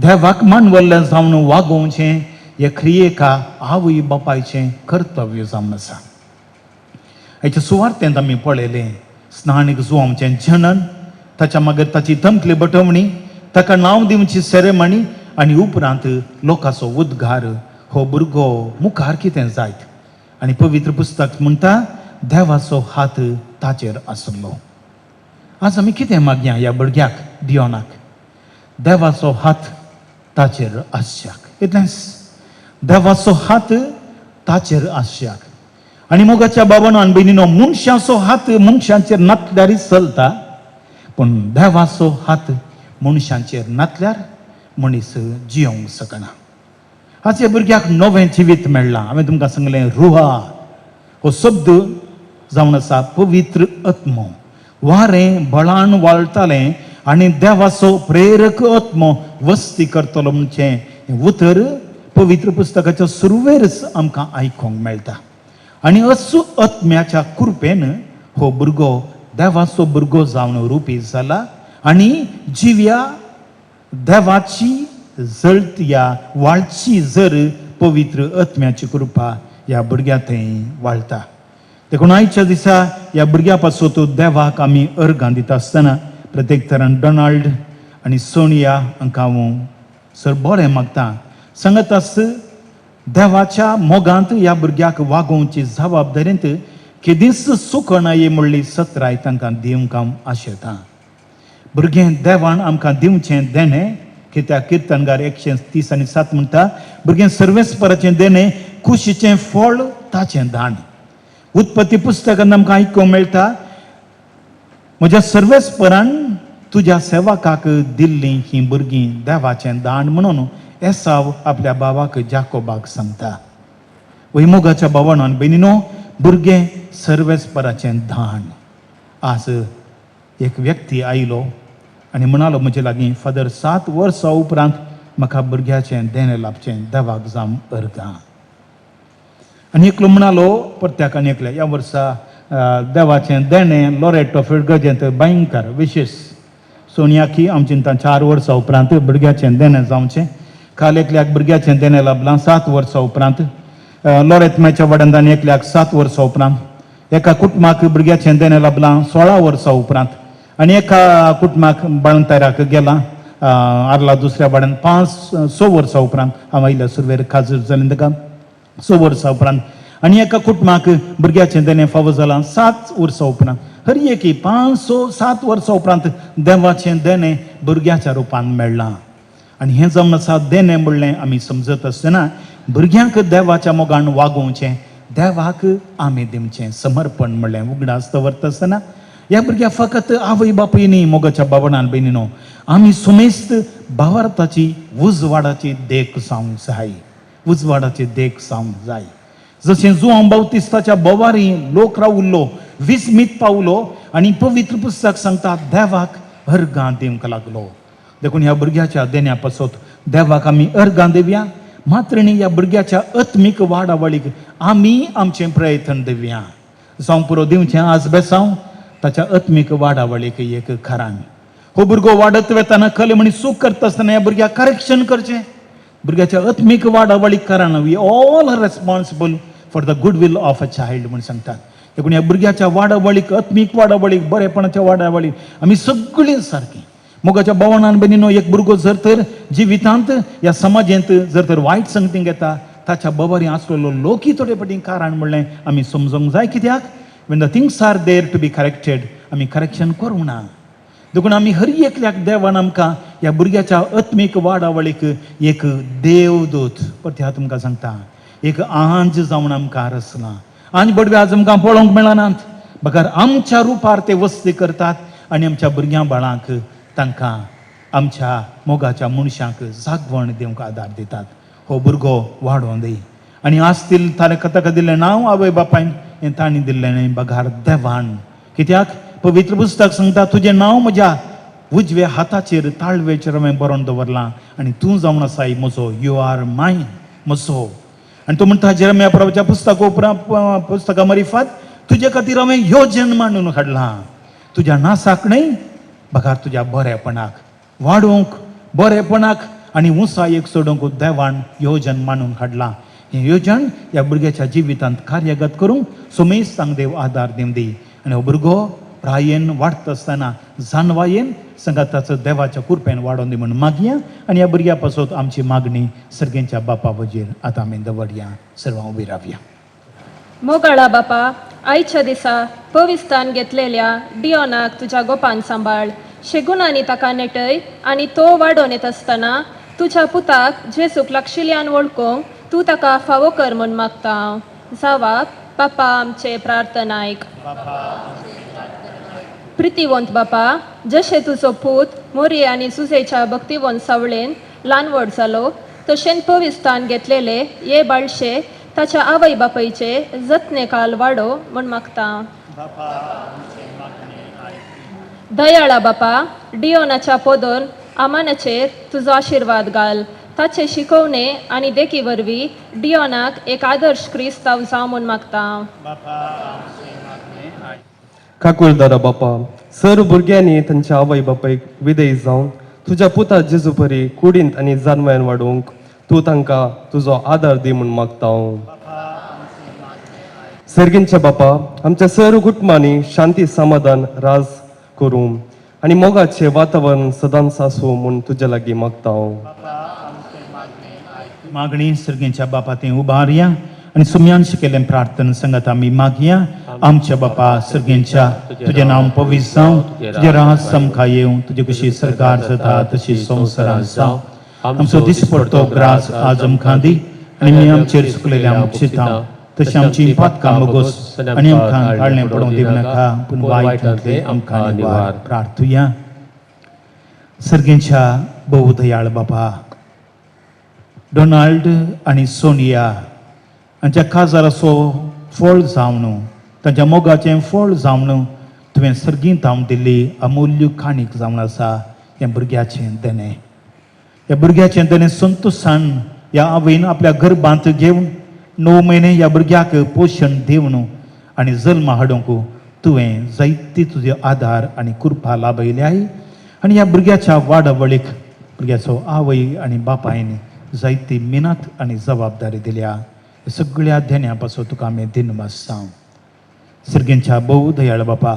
देवाक मांडवल्लें जावन वागोवचें हें खरी एका आवय बापायचें कर्तव्य जावन आसा. हेच्या सुवार्थेंत आमी पळयलें स्नानीक जुवांवचें जनन, ताच्या मागीर ताची तंकली बटवणी, ताका नांव दिवची सेरेमनी आनी उपरांत लोकांचो उद्गार. हो भुरगो मुखार कितें जायत. आनी पवित्र पुस्तक म्हणटा देवाचो हात ताचेर आसलो. आज आमी कितें मागया ह्या भुरग्याक दियोनाक? देवाचो हात ताचेर आसच्याक, इतलेंच. देवाचो हात ताचेर आसच्याक. आनी मोगाच्या बाबांनो आनी भयणीनो, मनशाचो हात मनशांचेर नातल्यारय चलता, पूण देवाचो हात मनशांचेर नातल्यार मनीस जियोंक शकना. आज ह्या भुरग्याक नवें जिवीत मेळ्ळां. हांवें तुमकां सांगलें रुहा हो शब्द जावन आसा पवित्र आत्मो. वारें बळान वाळटालें आनी देवाचो प्रेरक आत्मो वस्ती करतलो म्हणचें उतर पवित्र पुस्तकाच्या सुरवेरच आमकां आयकूंक मेळटा. आनी असो आत्म्याच्या कृपेन हो भुरगो देवाचो भुरगो जावन रुपी जाला आनी जिव्या देवाची जळत्या वाळची जर पवित्र आत्म्याची कृपा ह्या भुरग्या थंय वाळटा. देखून आयच्या दिसा ह्या भुरग्या पासून तो देवाक आमी अर्गां दिता आसतना प्रत्येक तरान डोनाल्ड आनी सोनिया हांकां हांव सर बरें मागता. सांगत आसता देवाच्या मोगांत ह्या भुरग्याक वागोवची जबाबदारींत केदीस सुखणाये म्हणली सत्राय तांकां दिवंक हांव आशेतां. भुरगें देवान आमकां दिवचें देणें, कित्याक किर्तनकार 130:7 म्हणटा भुरगें सर्वेस्पराचें देणें, खुशीचें फळ ताचें दान. उत्पत्ती पुस्तकांत आमकां आयकूंक मेळटा म्हज्या सर्वेस्परान तुज्या सेवकाक दिल्लीं हीं भुरगीं देवाचें दान म्हणून एसाव आपल्या बाबाक जाकोबाक सांगता. वैमोगाच्या भावांनो आनी भयणीनो, भुरगें सर्वेस्पराचें दान. आज एक व्यक्ती आयलो आनी म्हणालो म्हजे लागीं फादर 7 वर्सां उपरांत म्हाका भुरग्याचें देणें लाभचें देवाक जावन अर्गां. आनी एकलो म्हणालो परत्याक आनी एकल्या ह्या वर्सा देवाचें देणें लॉरेटो फिडगजेंत भयंकर विशेश. सोनियाकी आमचें 4 वर्सां उपरांत भुरग्याचें देणें जावचें. काल एकल्याक भुरग्याचें देणें लाभलां 7 वर्सां उपरांत. लॉरेत्म्याच्या वाड्यांत आनी एकल्याक 7 वर्सां उपरांत. एका कुटुंबाक भुरग्याचें देणें लाभलां 16 वर्सां उपरांत आनी एका कुटुंबाक बाळंताऱ्याक गेला आर्ला दुसऱ्या भाड्यान 6 वर्सां उपरांत हांव आयल्या सुरवेर खाजर जालें ताका 6 वर्सां उपरांत आनी एका कुटुंबाक भुरग्याचें देणें फावो जालां 7 वर्सां उपरांत हर एकी 5, 6, 7 वर्सां उपरांत देवाचें देणें भुरग्याच्या रुपान मेळ्ळां आनी हें जावन आसा देणें म्हणलें आमी समजत आसतना भुरग्यांक देवाच्या मोगान वागोवचें देवाक आमी दिवचें समर्पण म्हणलें उगडास दवरता आसतना ह्या भुरग्याक फकत आवय बापूय न्ही मोगाच्या भावणान भयणीनो आमी सुमेस्त भावार्थाची उजवाडाची देख जावंक जाय उजवाडाची देख जावंक जाय जशें जुआंव बावतिस्ताच्या बोवारी लोक रावुल्लो विस्मीत पावलो आनी पवित्र पुस्तक सांगता देवाक अर्गां दिवंक लागलो देखून ह्या भुरग्याच्या देण्या पासत देवाक आमी अर्गां दिवया मात्र न्ही ह्या भुरग्याच्या आत्मीक वाडावळीक आमी आमचें प्रयत्न दिवया जावं पुरो दिवचें आज बेसांव ताच्या आत्मीक वाडावळीक एक खरां हो भुरगो वाडत वेताना खले म्हणी सूख करता आसतना ह्या भुरग्याक करेक्शन करचें भुरग्याच्या आत्मीक वाडावळीक कारण we all are responsible for the good will of a child म्हण सांगतात देखून ह्या भुरग्याच्या वाडावळीक आत्मीक वाडावळीक बरेपणाच्या वाडावळीक आमी सगळीं सारकीं मोगाच्या भावनान भयणीनो एक भुरगो जर तर जिवितांत ह्या समाजांत जर तर वायट संगतीक येता ताच्या बोवारी आसलेलो लोकी थोडे फावटी कारण म्हणलें आमी समजूंक जाय कित्याक when the things are there to be corrected आमी करेक्शन करूं ना देखून आमी हर एकल्याक देवान आमकां ह्या भुरग्याच्या आत्मीक वाडावळीक एक देवदूत परत हांव तुमकां सांगता एक आंज जावन आमकां रचला आंज बडवे आज आमकां पळोवंक मेळनात बगर आमच्या रुपार ते वस्ती करतात आनी आमच्या भुरग्यां बाळांक तांकां आमच्या मोगाच्या मनशांक जागवण दिवंक आदार दितात हो भुरगो वाडोवन दी आनी आसतील ताका दिल्लें नांव आवय बापायन हें तांणी दिल्लें न्ही बगार देवान कित्याक पवित्र पुस्तक सांगता तुजें नांव म्हज्या उजव्या हाताचेर ताळवेचेर हांवें बरोवन दवरलां आनी तूं जावन आसाय म्हजो यू आर मायन म्हजो आनी तो म्हणटा जेरम्या प्रभुच्या पुस्तका मरिफात तुजे खातीर हांवें येवजण मांडून हाडलां तुज्या नासाक न्ही बगार तुज्या बरेपणाक वाडोवंक बरेपणाक आनी उंचायेक सोडूंक देवान येवजण मांडून हाडलां हें येवजण ह्या भुरग्याच्या जिवितांत कार्यगत करूंक सुमेश सांगदेव आदार दिवन दी आनी हो भुरगो प्रायेन वाडटा आसतना जानवायेन संगाताचो देवाच्या कृपेन वाडोवन दी म्हूण मागया आनी ह्या भुरग्या पासत आमची मागणी सर्गेंच्या बापा वजेर आतां आमी दवरया सर्वां उबी रावया मोगाळा बापा आयच्या दिसा पविस्तान घेतलेल्या डियोनाक तुज्या गोपान सांबाळ शेगुणांनी ताका नेटय आनी तो वाडोवन येत आसतना तुज्या पुताक जेसूक लागशिल्ल्यान वळखूंक तूं ताका फावो कर म्हूण मागता जावाक बापा आमचे प्रार्थना आयक प्रितीवंत बापा जशें तुजो पूत मोरी आनी सुजेच्या भक्तिवंत सावळेन ल्हान व्हड जालो तशें पविस्तान घेतलेले हे बाळशे ताच्या आवय बापायचे जतने काल वाडो म्हूण मागता दयाळा बापा डियोनाच्या पोदोन आमानाचेर तुजो आशिर्वाद घाल ताचे शिकवणे आनी देखी वरवीं डियोनाक एक आदर्श क्रिस्तांव जावं म्हूण मागता काकुळदारा बापा सर्व भुरग्यांनी तांच्या आवय बापायक विधेय जावन तुज्या पुता जेजू परी कुडींत आनी जानवायन वाडोवंक तूं तांकां तुजो आदार दी म्हूण मागता सर्गींच्या बापा आमच्या सर्व कुटुंबांनी शांती समाधान राज करूं आनी मोगाचें वातावरण सदांच आसूं म्हूण तुज्या लागीं मागता मागणी सर्गेंच्या बापा थंय उबारया आनी सुमयान शिकयलें प्रार्थना संगत आमी मागया आमच्या बापा सर्गेंच्या तुजें नांव पवित्र जावं तुजें राज समका येवं तुजे कशी सरकार जाता तशी संवसारांत जावं आमचो दिसपडटो ग्रास आज आमकां दी आनी आमी आमचेर चुकलेल्या आमकां शितां तशी आमची पातकां मोगोस आनी आमकां काडलें पडोवंक दिवं नाका पूण वायटांतले आमकां निवार प्रार्थुया सर्गेंच्या भोव दयाळ बापा डोनाल्ड आनी सोनिया हांच्या काजाराचो फळ जावन तांच्या मोगाचें फळ जावन तुवें सर्गींत हांव दिल्ली अमुल्य खाणीक जावन आसा हें भुरग्याचें देणें ह्या भुरग्याचें देणें संतोशान ह्या आवयन आपल्या गर्भांत घेवन 9 म्हयने ह्या भुरग्याक पोशण दिवन आनी जल्म हाडूंक तुवें जायती तुजे आदार आनी कृपा लाभयल्याय आनी ह्या भुरग्याच्या वाडावळीक भुरग्याचो आवय आनी बापायन जायती मिनत आनी जबाबदारी दिल्या सगळ्या देण्या पासून तुका आमी दिनवास सांग सर्गेंच्या भोव दयाळ बापा,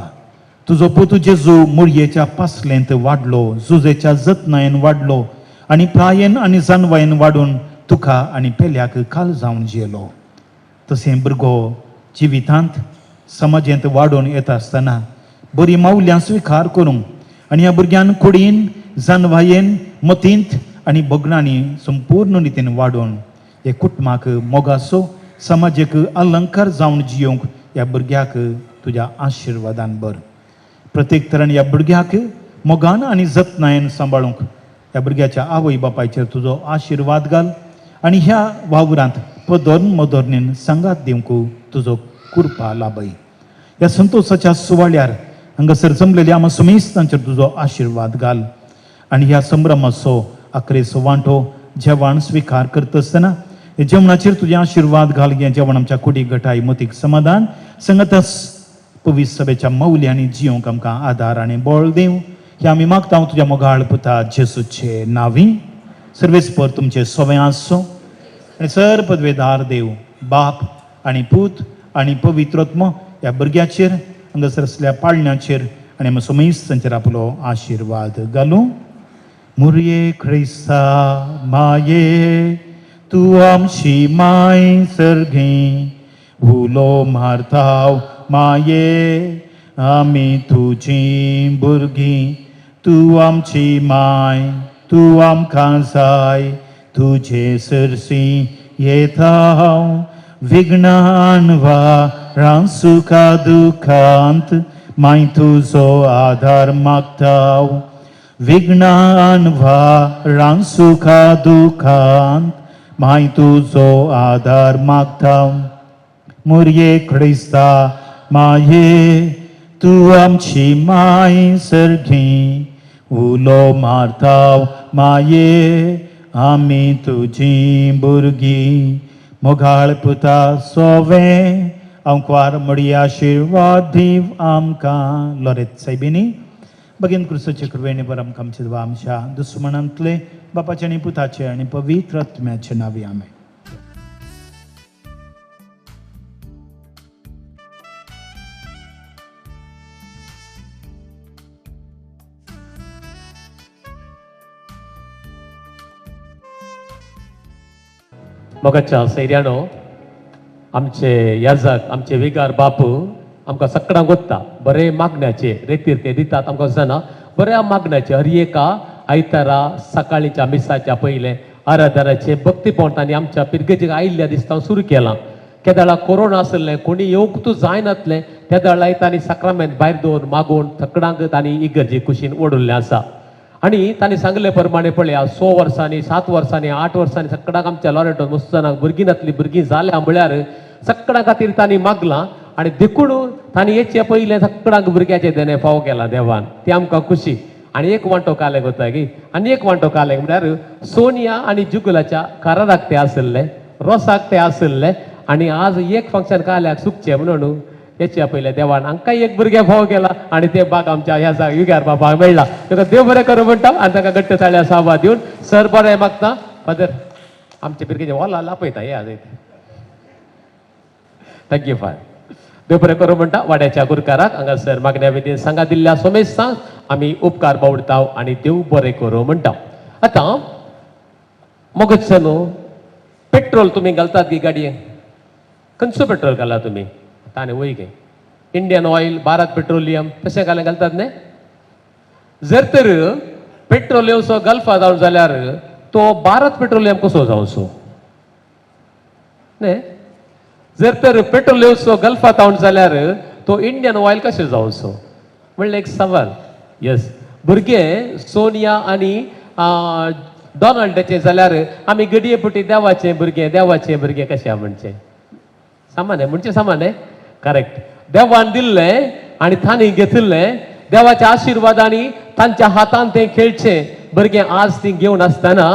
तुजो पुतू जेजू मुळयेच्या पासलेंत वाडलो, जुजेच्या जतनायेन वाडलो आनी प्रायेन आनी जानवायेन वाडून तुका आनी पेल्याक काल जावन जियेलो. तशें भुरगो जिवितांत समाजांत वाडून येता आसतना बरी माऊल्यां स्विकार करूंक आनी ह्या भुरग्यान कुडीन जानवायेन मतींत आनी भोगणांनी संपूर्ण रितीन वाडून हे कुटुंबाक मोगासो समाजाक अलंकार जावन जियोंक ह्या भुरग्याक तुज्या आशिर्वादान भर. प्रत्येक तरेन ह्या भुरग्याक मोगान आनी जतनायेन सांबाळूंक ह्या भुरग्याच्या आवय बापायचेर तुजो आशिर्वाद घाल आनी ह्या वावरांत पदोन मोदोर्नीन सांगात दिवंक तुजो कृपा लाभय. ह्या संतोशाच्या सुवाळ्यार हांगासर जमलेल्या आमी सुमेस्तांचेर तुजो आशिर्वाद घाल आनी ह्या संभ्रमाचो आखरेचो वांटो जेवण स्विकार करता आसतना हे जेवणाचेर तुजें आशिर्वाद घाल. हें जेवण आमच्या कुडी गटाय मतीक समाधान संगतस पवित्र सभेच्या मौल्यांनी जियोंक आमकां आदार आनी बळ दिव. हे आमी मागता तुज्या मोगाळ पुता जेसूचे नांवी. सर्वेस्पर तुमचे सोवें आसो आनी सर पदवेदार देव बाप आनी पूत आनी पवित्रत्म ह्या भुरग्याचेर हांगासर असल्या पाळण्याचेर आनी आमी सुमेस्तांचेर आपलो आशिर्वाद घालूं. मुरये ख्रिस्ता माये तूं आमची माय सर्गी, उलो मारताव माये आमी तुजीं भुरगीं. तूं आमची माय, तूं आमकां जाय, तुजे सरसी येताव. विघ्नान वा सुखा दुखांत माय तुजो आदार मागताव. विघ्नान वा सुखा दुखांत माय तुजो आदार मागताव. मुरये ख्रिस्ता माये तूं आमची माय सर्गी, उलो मारताव माये आमी तुजीं भुरगीं. मोगाळ पुता सोवें आमकां मडी आशिर्वाद दिव आमकां. लोरेत सायबिनी बगीन क्रुसाचे कृपेने बर आमकां आमचे देवा आमच्या दुस्मनांतले बापाचे आनी पुताचे आनी पवित्र आत्म्याचे नांवी आमेन. मोगाच्या सैर्यानो आमचे याजक आमचे विगार बापू आमकां सकाळां गोत्ता बरे मागण्याचे रेतीर ते दितात आमकां जाणा बऱ्या मागण्याचे हर एका आयतारा सकाळीच्या मिसाच्या पयले आराधनाचे भक्ती पोंटांनी आमच्या पिरगेचेक आयिल्ल्या दिसता सुरू केलां. केदाळा कोरोना आसलें कोणी येवंक तूं जायनातलें त्या दळाय तांणी सक्रामेंत भायर दवरून मागून थकडांक तांणी इगर्जे कुशीन ओडुल्लें आसा. आनी तांणी सांगले प्रमाणे पळया 6 वर्सांनी 7 वर्सांनी 8 वर्सांनी सकाळाक आमच्या लॉरेटोन मुस्तानाक भुरगीं नातलीं भुरगीं जाल्या म्हळ्यार सकाळा खातीर तांणी मागलां आनी देखून तांणी हेचे पयले सकाळाक भुरग्याचे देणे फाव केला देवान. ती आमकां खुशी. आनी एक वांटो कालेक वता गी आनी एक वांटो कालेक म्हळ्यार सोनिया आनी जुगलाच्या काराराक ते आसले रोसाक ते आसले आनी आज एक फंक्शन काल्याक चुकचें म्हणून हेच्या पयले देवान हांकां एक भुरगे फाव केला आनी ते बाग आमच्या ह्या युग्यार बापाक मेळ्ळा. ताका देव बरें करूं म्हणटा आनी ताका गट्ट ताळ्या सावा दिवन सर बरें मागता. फादर आमचे भुरग्याचे वॉला लापयता हे आज थँक्यू फार. देव बरें करूं म्हणटा वाड्याच्या गुरकाराक हांगासर मागण्या विधीन सांगा दिल्ल्या सोमेस्तांक आमी उपकार बावडटाव आनी देव बरें करूं म्हणटा. आतां मोगच न्हू पेट्रोल तुमी घालतात गी गाडयेक खंयचो पेट्रोल घाला तुमी ताणे वय गे इंडियन ऑयल भारत पेट्रोलियम तशें घालतात न्ही. जर तर पेट्रोल येवचो गल्फा जावन जाल्यार तो भारत पेट्रोलियम कसो जावचो न्ही. जर तर पेट्रोल येवचो गल्फा जावन जाल्यार तो इंडियन ऑयल कशें जावचो म्हणलें एक सवाल. यस भुरगे सोनिया आनी डॉनाल्डाचे जाल्यार आमी गडये पुटी देवाचे भुरगे कशें म्हणचे सामान्य म्हणचे सामान्य करेक्ट. देवान दिल्लें आनी तांणी घेतिल्लें देवाच्या आशिर्वादांनी तांच्या हातान तें खेळचें भुरगें आज ती घेवन आसतना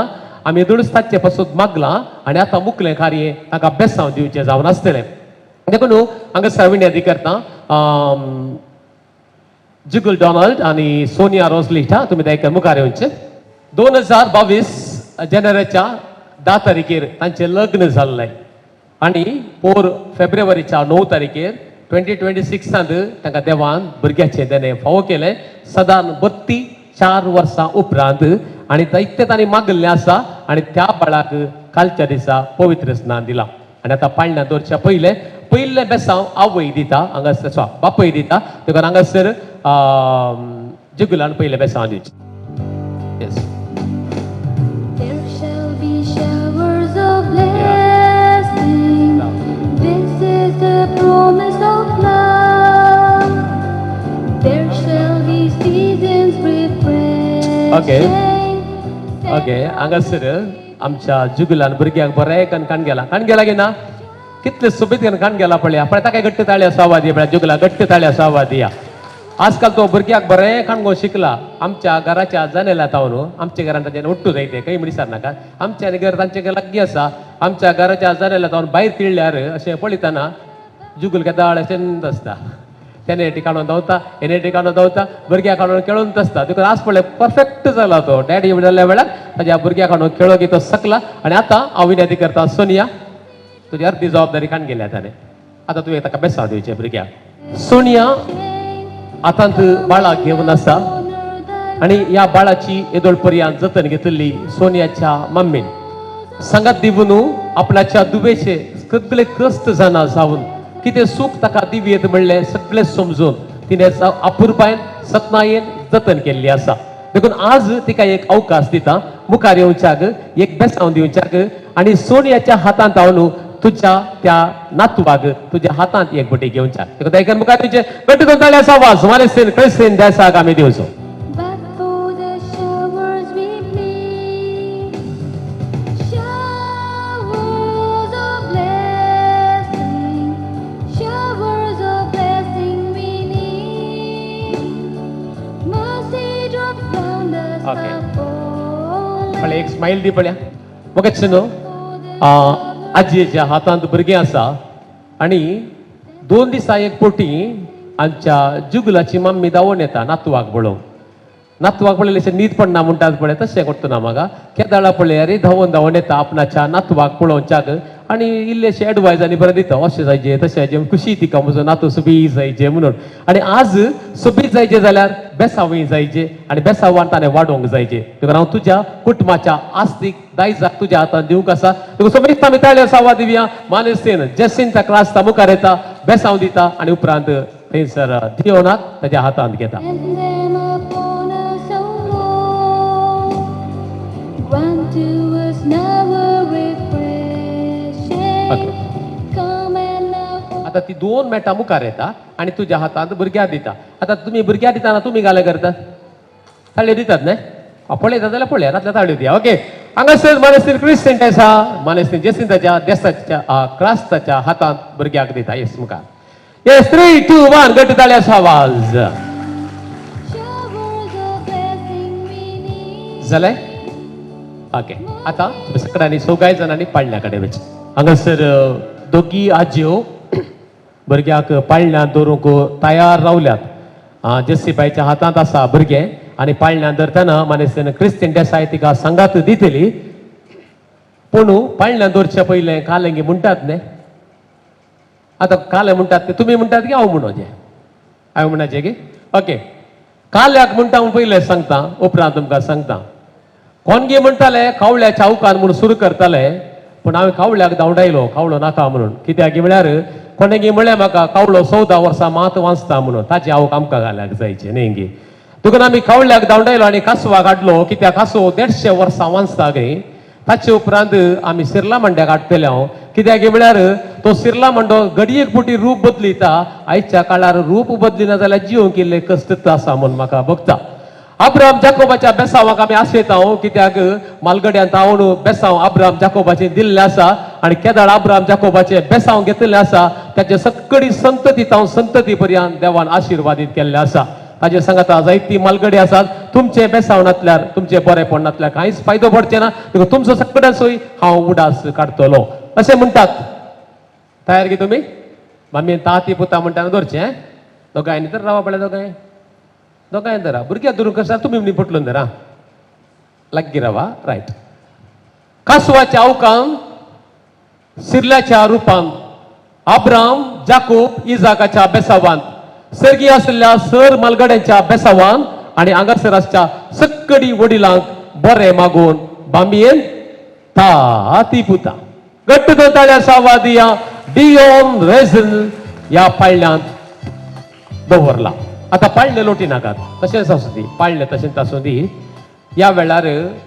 आमी दुरुस्ताचे पासून मागलां आनी आतां मुखलें कार्य ताका बेसांव दिवचें जावन आसतलें. देखून हांगासर विनंती करता जुगल डॉनाल्ड आनी सोनिया रोजलिटा तुमी ताका मुखार येवचें. 2022 जानेवारीच्या 10 तारखेर तांचें लग्न जाल्लें आनी 4 फेब्रुवारीच्या 9 तारखेर 2026 तांकां देवान भुरग्याचें तेणें फावो केलें सदां 32 वर्सां उपरांत आनी दैत्य तांणी मागल्लें आसा आनी त्या बाळाक कालच्या दिसा पवित्र स्नान दिलां आनी आतां पाळण्यां दवरच्या पयलें बेसांव आवय दिता हांगासर बापय दिता देखून हांगासर जुगुलान पयलें बेसांव दिवचें. Yes. There shall be showers of blessing. This is the promise of love. There shall be seasons refreshing. Okay हांगासर आमच्या जुगुलान भुरग्यांक बरें कणकाण गेला गे ना कितले सोबीत कणकाण गेला पळया ताका घट्ट ताळी आसा दिया जुगला घट्ट ताळी आसा दिया. आजकाल तो भुरग्याक बरें काणगो शिकला आमच्या घराच्या जनेला तावन आमच्या घरान ताचे उट्टू जायते काही म्हणिसार नाका आमच्या घर तांचे लागीं आसा आमच्या घराच्या जनेला तावन भायर तिळ्ळ्यार अशें पळयतना जुगल केदाळ अशें आसता तेणे ठिकाणून धांवता हेणे ठिकाणून धांवता भुरग्या काडून खेळून आसता देखून आज पळय परफेक्ट जाला तो डॅडी जाल्ल्या वेळार ताज्या भुरग्या काडून खेळो की तो सकला आनी आतां हांव विनंती करता सोनिया तुजी अर्दी जबाबदारी काण गेल्या ताणें आतां तुवें ताका बेसांव दिवचें भुरग्याक. सोनिया आतांत बाळाक घेवन आसा आनी ह्या बाळाची येदोळ पर्यंत जतन घेतली सोनियाच्या मम्मीन सांगात दिवून आपणाच्या दुबेचे सगळे त्रस्त जाणा जावन कितें सूख ताका दिवयेत म्हणलें सगळें समजून तिणें अपुरबायेन सतनायेन जतन केल्ली आसा देखून आज तिका एक अवकाश दिता मुखार येवच्याक एक बेसांव दिवच्याक आनी सोनियाच्या हातांत हांव तुझ्या त्या नातवाक तुझ्या हातांत एक बटी घेवच्याक देखून मुखार तुझे गट्ट करून ताळी आसा वाज मानेस्तेन क्रिस्तेन देसाक आमी दिवचो. But for the showers we plead, showers of blessing we need. Mercy drops down the Okay. fall. पळय एक स्माईल दी पळया मुखार न्हू आजयेच्या हातांत भुरगें आसा आनी 2 दिसा एक पोटी आमच्या जुगलाची मम्मी धांवून येता नातवाक पळयलें न्हीद पडना म्हणटात पळय तशें करतना म्हाका केदाळा पळय रे धांवून येता आपणाच्या नातवाक पळोवच्याक आनी इल्लेशें एडवायज आनी बरें दिता अशें जायचें तशें जायचें खुशी तिका म्हजो नातू सोबीत जायचें म्हणून आनी आज सोबीत जायचें जाल्यार बेसांवय जायचें आनी बेसांवान ताणें वाडोवंक जायचें देखून हांव तुज्या कुटुंबाच्या आस्तीक दायजाक तुज्या हातांत दिवंक आसा देखून सोबीत आमी ताळयो सावा दिवया. मानेस्तेन जेसिंता क्रास्ता मुखार येता बेसांव दिता आनी उपरांत थंयसर दियोनाक ताज्या हातांत घेता. And them upon us, O Lord, grant to us now a refreshing. Okay. Come and now. आता ती 2 मेटा मुखार येता आनी तुज्या हातांत भुरग्याक दिता. आतां तुमी भुरग्याक दिताना तुमी गाले करतात ताळयो दितात न्हय पळयतात जाल्यार पळया नातल्या ताळयो दिया. ओके हांगासर मानेस्तेन क्रिस्तेन आसा मानेस्तेन जेसिंताच्या देसाच्या क्रास्ताच्या हातांत भुरग्याक दिता. येस मुखार येस 3, 2, 1 गट्ट ताळी आसा आवाज Showers of blessing we need. जालें. ओके आतां तुमी सगळ्यांनी सगळ्या जाणांनी पाळण्या कडेन वच. हांगासर दोगी आजयो भुरग्याक पाळण्यांत दवरूंक तयार रावल्यात. जेसीबाईच्या हातांत आसा भुरगें आनी पाळण्यांत धरतना मानेस्तेन क्रिस्तीन देसाय तिका सांगात दितली पूण पाळण्यांत दवरचे पयलें कालेंगी म्हणटात न्हय आतां काले म्हणटात ते तुमी म्हणटात की हांव म्हणोचें हांवें म्हणचें की ओके काल्याक म्हणटा हांव पयलें सांगता उपरांत तुमकां सांगता. कोणगे म्हणटाले कावळ्याच्या अवकान म्हणून सुरू करताले पूण हांवें कावळ्याक धांवडायलो कावळो नाका म्हणून कित्याक म्हळ्यार कोणेंगी म्हळें म्हाका कावळो 14 वर्सां मात वाचता म्हणून ताचे हांव आमकां घाल्याक जायचें न्ही गे देखून आमी कावळ्याक धांवडायलो आनी कासवाक हाडलो कित्याक कासव 150 वर्सां वाचता गे. ताचे उपरांत आमी सिरला मंड्याक हाडटले हांव कित्याक म्हळ्यार तो सिरला मंडो घडयेक पुटी रूप बदलिता आयच्या काळार रूप बदलिना जाल्यार जिवंक इल्लें कश्ट आसा म्हूण म्हाका भोगता. अब्राम जाकोबाच्या बेसांवाक आमी आसयता कित्याक मालगड्यांत हांव बेसांव अब्राम जाकोबाचें दिल्लें आसा आनी केदार अब्राम जाकोबाचें बेसांव घेतिल्लें आसा ताचे सगळी संतती हांव संतती पर्यंत देवान आशिर्वादीत केल्लें आसा. ताजे सांगाता जायती मालगडी आसात तुमचे बेसावनांतल्यार तुमचे बरेपण नातल्यार कांयच फायदो पडचे ना देखून तुमचो सगळ्यां सोय हांव उडास काडटलो अशें म्हणटात. तयार गे तुमी मामी ताती पुता म्हणटाना धरचें दोगांयनी तर रावा पळय दोगांय धरा भुरग्याक धरून कशा तुमी म्हणी पटलून धरा लागीं रावा रायट. कासवाच्या अवकान सिरल्याच्या रुपान अब्राम जाकोब इजाकाच्या बेसावांत सर्गीय आशिल्ल्या सर मालगड्यांच्या बेसावान आणि हांगासर आसच्या सक्कडी वडिलांक बरें मागून बांबयेन ती पुता घट्ट दोताळ्या सावादिया डिओन रेझन या पाळण्यांत दवरला. आता पाळणे लोटी नाकात तशेंच आसूं दी पाळणे तशेंच आसूं दी. या वेळार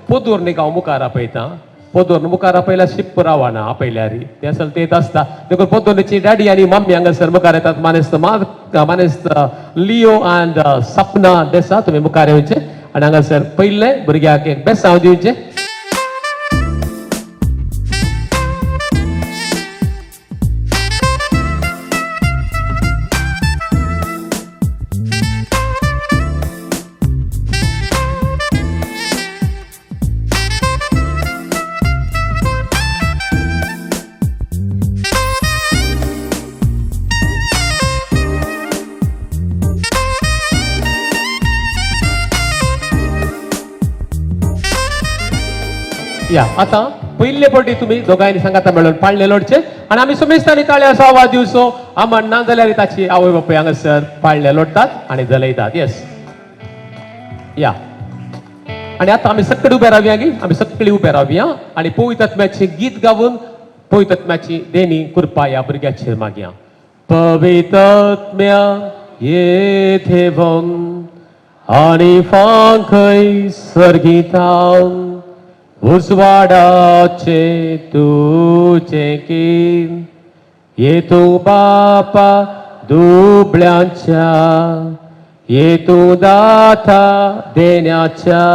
पोदूर हांव मुखार आपयता. पोदूर मुखार आपयल्या शिप्प रावना आपयल्यार ते असल तेच आसता. देखून पोदूरची डॅडी आनी मम्मी हांगासर मुखार येतात. मानेस्त लिओ अँड सपना देसा तुमी मुखार येवचे आनी हांगासर पयले भुरग्याक एक बेसांव दिवचे. या आता पहिले पटी तुम्ही दोघांनी सांगाता मेळून पाळणे लोटचे आणि आम्ही सुमेस्तानी ताळ्या आवाज दिवसो आम्हाला ना जाल्यार ताची आवय बापूय हांगासर पाळणे लोटतात आणि जलयतात. येस या आणि आता आम्ही सक्कडी उभे रावया गी आम्ही सक्कडी उभे रावया आणि पवित्रात्म्याचे गीत गावून पवित्रात्म्याची देणी कृपा या भुरग्याचेर मागया. पवित्रात्म्या येथे वन आणि फांखय सर्गितान उजवाडाचे तुझे कीन येतो बापा दुबळ्यांच्या येतो दाता देण्याच्या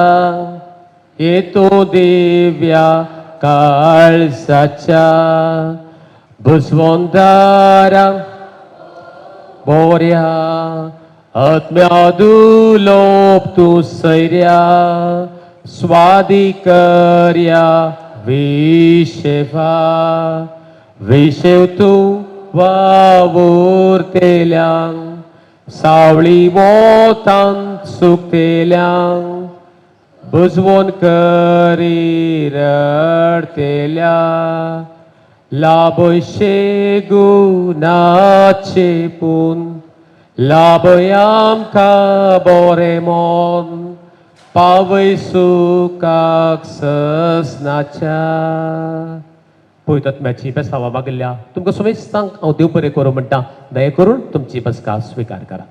येतो दिव्या काळजाच्या बुजवंदारा बोऱ्या आत्म्या दुलोप तू सैर्या स्वादिकर्या विशेवा विशेव तू वावुरतेल्यांक सावळी वोतांत सुकतेल्यांक बुजवून करी रडतेल्या लाभशे गुणाचे पून लाभय आमकां बोरें मोन पावय सुखाक ससनाच्या. पवित्रात्म्याची बेसावा मागिल्ल्या तुमकां सुमेस्तांक हांव देव बरें करूं म्हणटा. दये करून तुमची बसका स्विकार करा.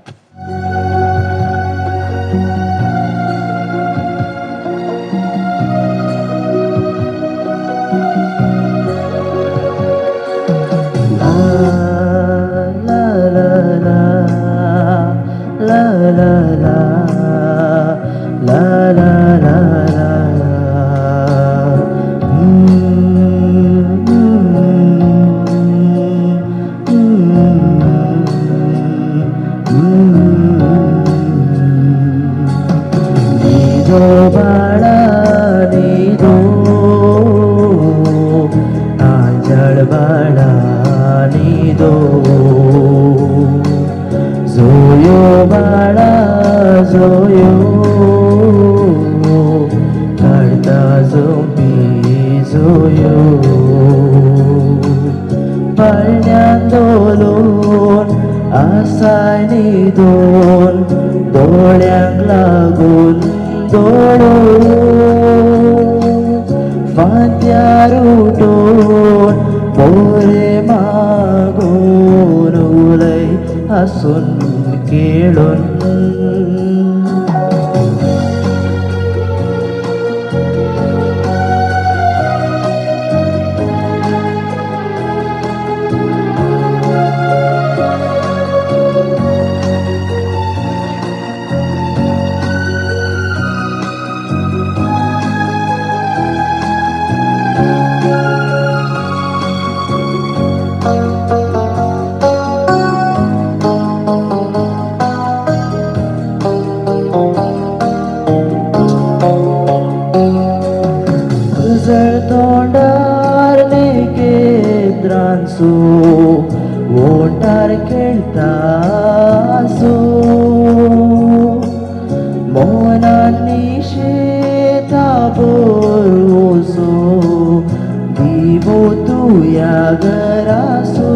Divo tu ya garaso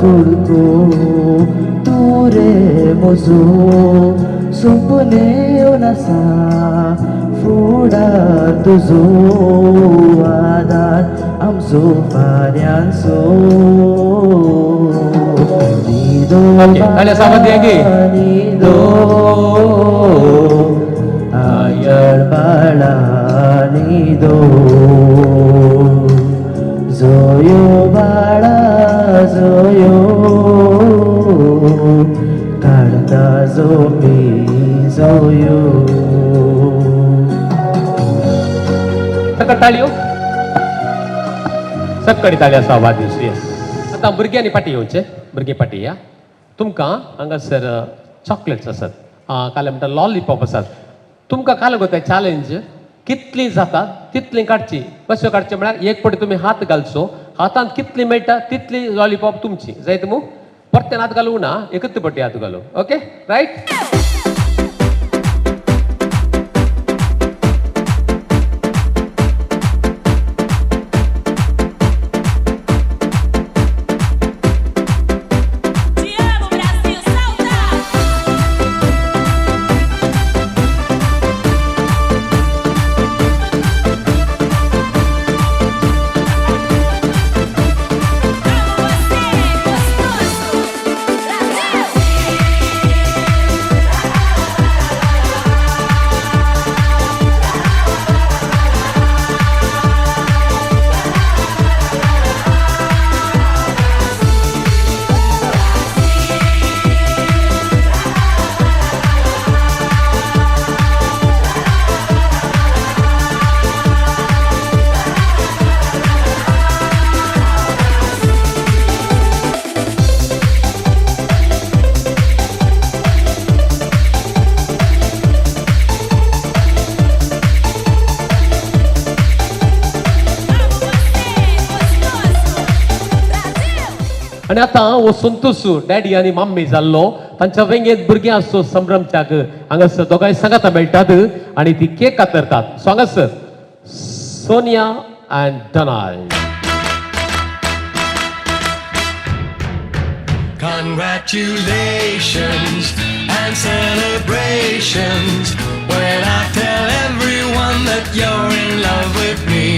तुडको तू रे मोजो सुपने नसा फुडा तुजो आदार आमचो फाल्यांचो निदो ताल्या सावध या गे. निदो आयळ बाळा निदो जोयो बाळा जोयो काढता झोपी जोयो. सकट ताळयो सक्कडी ताळी असा वादीस. येस आता भुरग्यांनी पाटी येवचे भुरगे पाटी या. तुमकां हांगासर चॉकलेट्स आसात काले म्हणटा लॉलीपॉप आसात. तुमकां काल गो तें चॅलेंज कितली जाता तितली काडची. कशें काडचें म्हळ्यार एक पटी तुमी हात घालचो हातांत कितली मेळटा तितली लॉलीपॉप तुमची जायत मू. परतेन हात घालूं ना एकच पटी हात घालू. Okay right. Te amo, Brasil, salta! Amo você, gostoso! Brasil! आणि आता हो संतोष डॅडी आणि मम्मी जाल्लो तांच्या वेंगेत भुरगीं आसो संभ्रमच्याक हांगासर दोगांय सांगाता मेळटात आणि ती केक कातरतात. सो हांगासर Sonia and Donald. Congratulations and celebrations when I tell everyone that you're in love with me.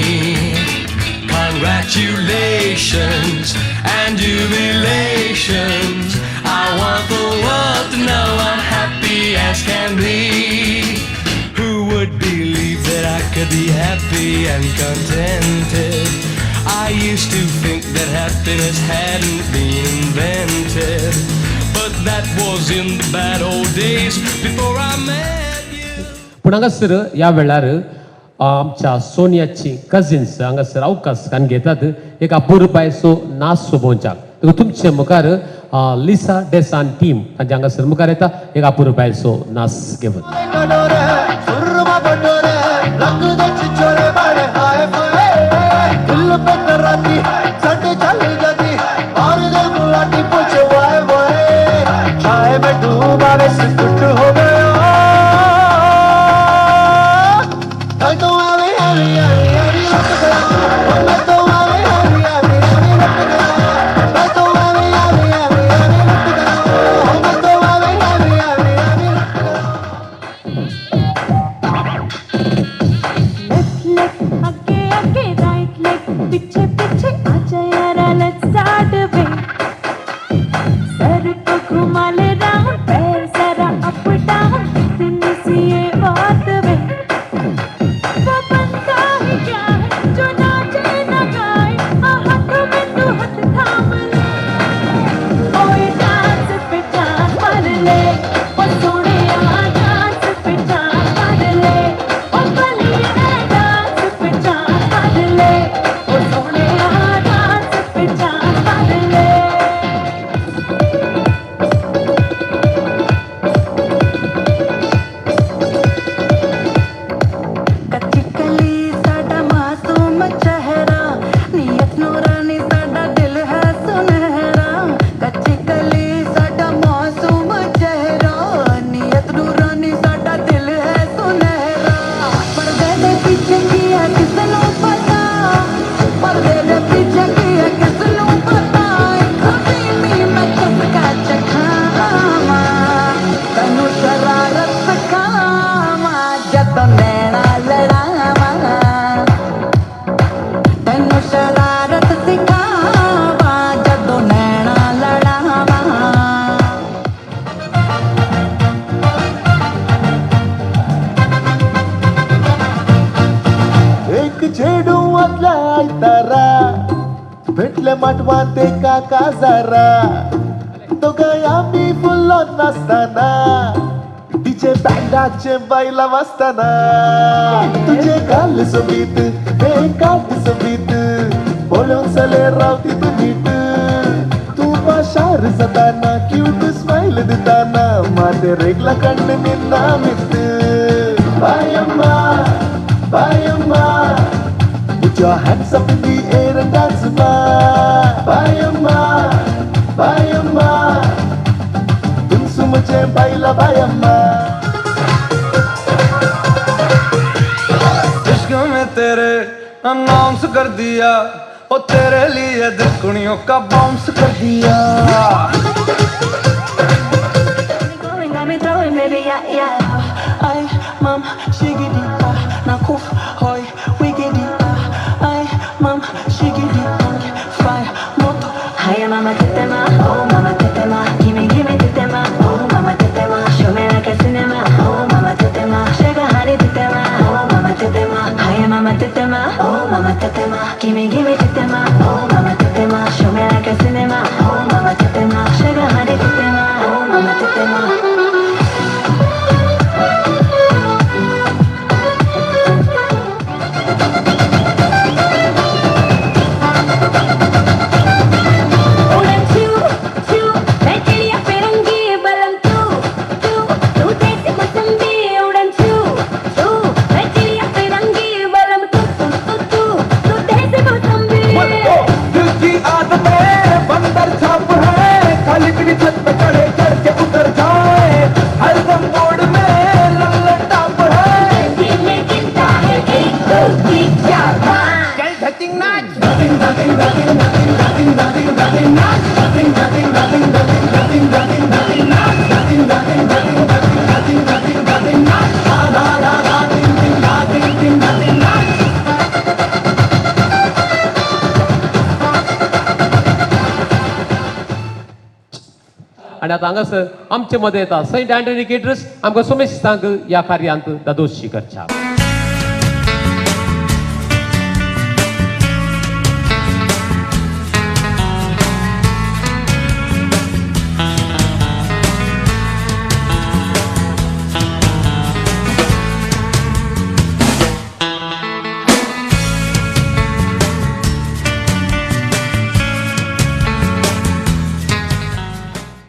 Congratulations and jubilations. I want the world to know I'm happy as can be. Who would believe that I could be happy and contented? I used to think that happiness hadn't been invented, but that was in the bad old days before I met you. पूण हांगासर ह्या वेळार आमच्या सोनियाची cousins हांगासर अवकाश कान घेतात एक अपुरबायसो नाच सोबोवच्याक. तुमचे मुखार लिसा डेसान टीम तांचे हांगासर मुखार येता एक अपुरबायसो नाच घेवन. भेटले माटवात एका काजारा दोघं आम्ही फुल्लो नसताना तिचे बँडाचे बायला वाजताना तुझे गाल सोबीत हे काट सोबीत बोलून सले रावती तू नीट तू पाशार जाताना क्यूट स्माइल देताना माते रेगला कंड निन्ना मित बायम्मा बायम्मा put your hands up in the air and dance ma बायम्मा बायम्मा तुम सुमुचे बाइला बायम्मा इश्क में तेरे अनाउंस कर दिया ओ तेरे लिए दुनियों का बाउंस कर दिया Got me throwing, baby, yeah, yeah. Ay, mam, shigidi, na kuf, hoy, wigidi, ay, mam, shigidi, fire, moto. Hi, mama, tetema, oh, mama, tetema. Gimme, gimme, tetema, oh, mama, tetema. Show me like a cinema, oh, mama, tetema. Sugar, honey, tetema, oh, mama, tetema. Hi, mama, tetema, oh, mama, tetema. Gimme, gimme, tetema, oh, mama, tetema. Show me like a cinema, oh, mama, tetema. Sugar, honey, tetema, oh, mama, tetema. दिल की आदत है बंदर छाप है खाली पीली छत पे चढ़े चढ़ के उतर जाए हर दम मोड़ में लल्लन टाप है चल धतिंग नाच धतिंग धतिंग धतिंग धतिंग धतिंग धतिंग धतिंग नाच धतिंग धतिंग धतिंग धतिंग धतिंग धतिंग धतिंग नाच धतिंग धतिंग धतिंग धतिंग धतिंग धतिंग नाच धा धा धा धा तिंग तिंग धा तिंग तिंग धतिंग नाच आणि आता हांगासर आमचे मदें येता सेंट अँटनी केटरर्स आमकां सोमेस्तांक ह्या कार्यांत दादोशी करच्या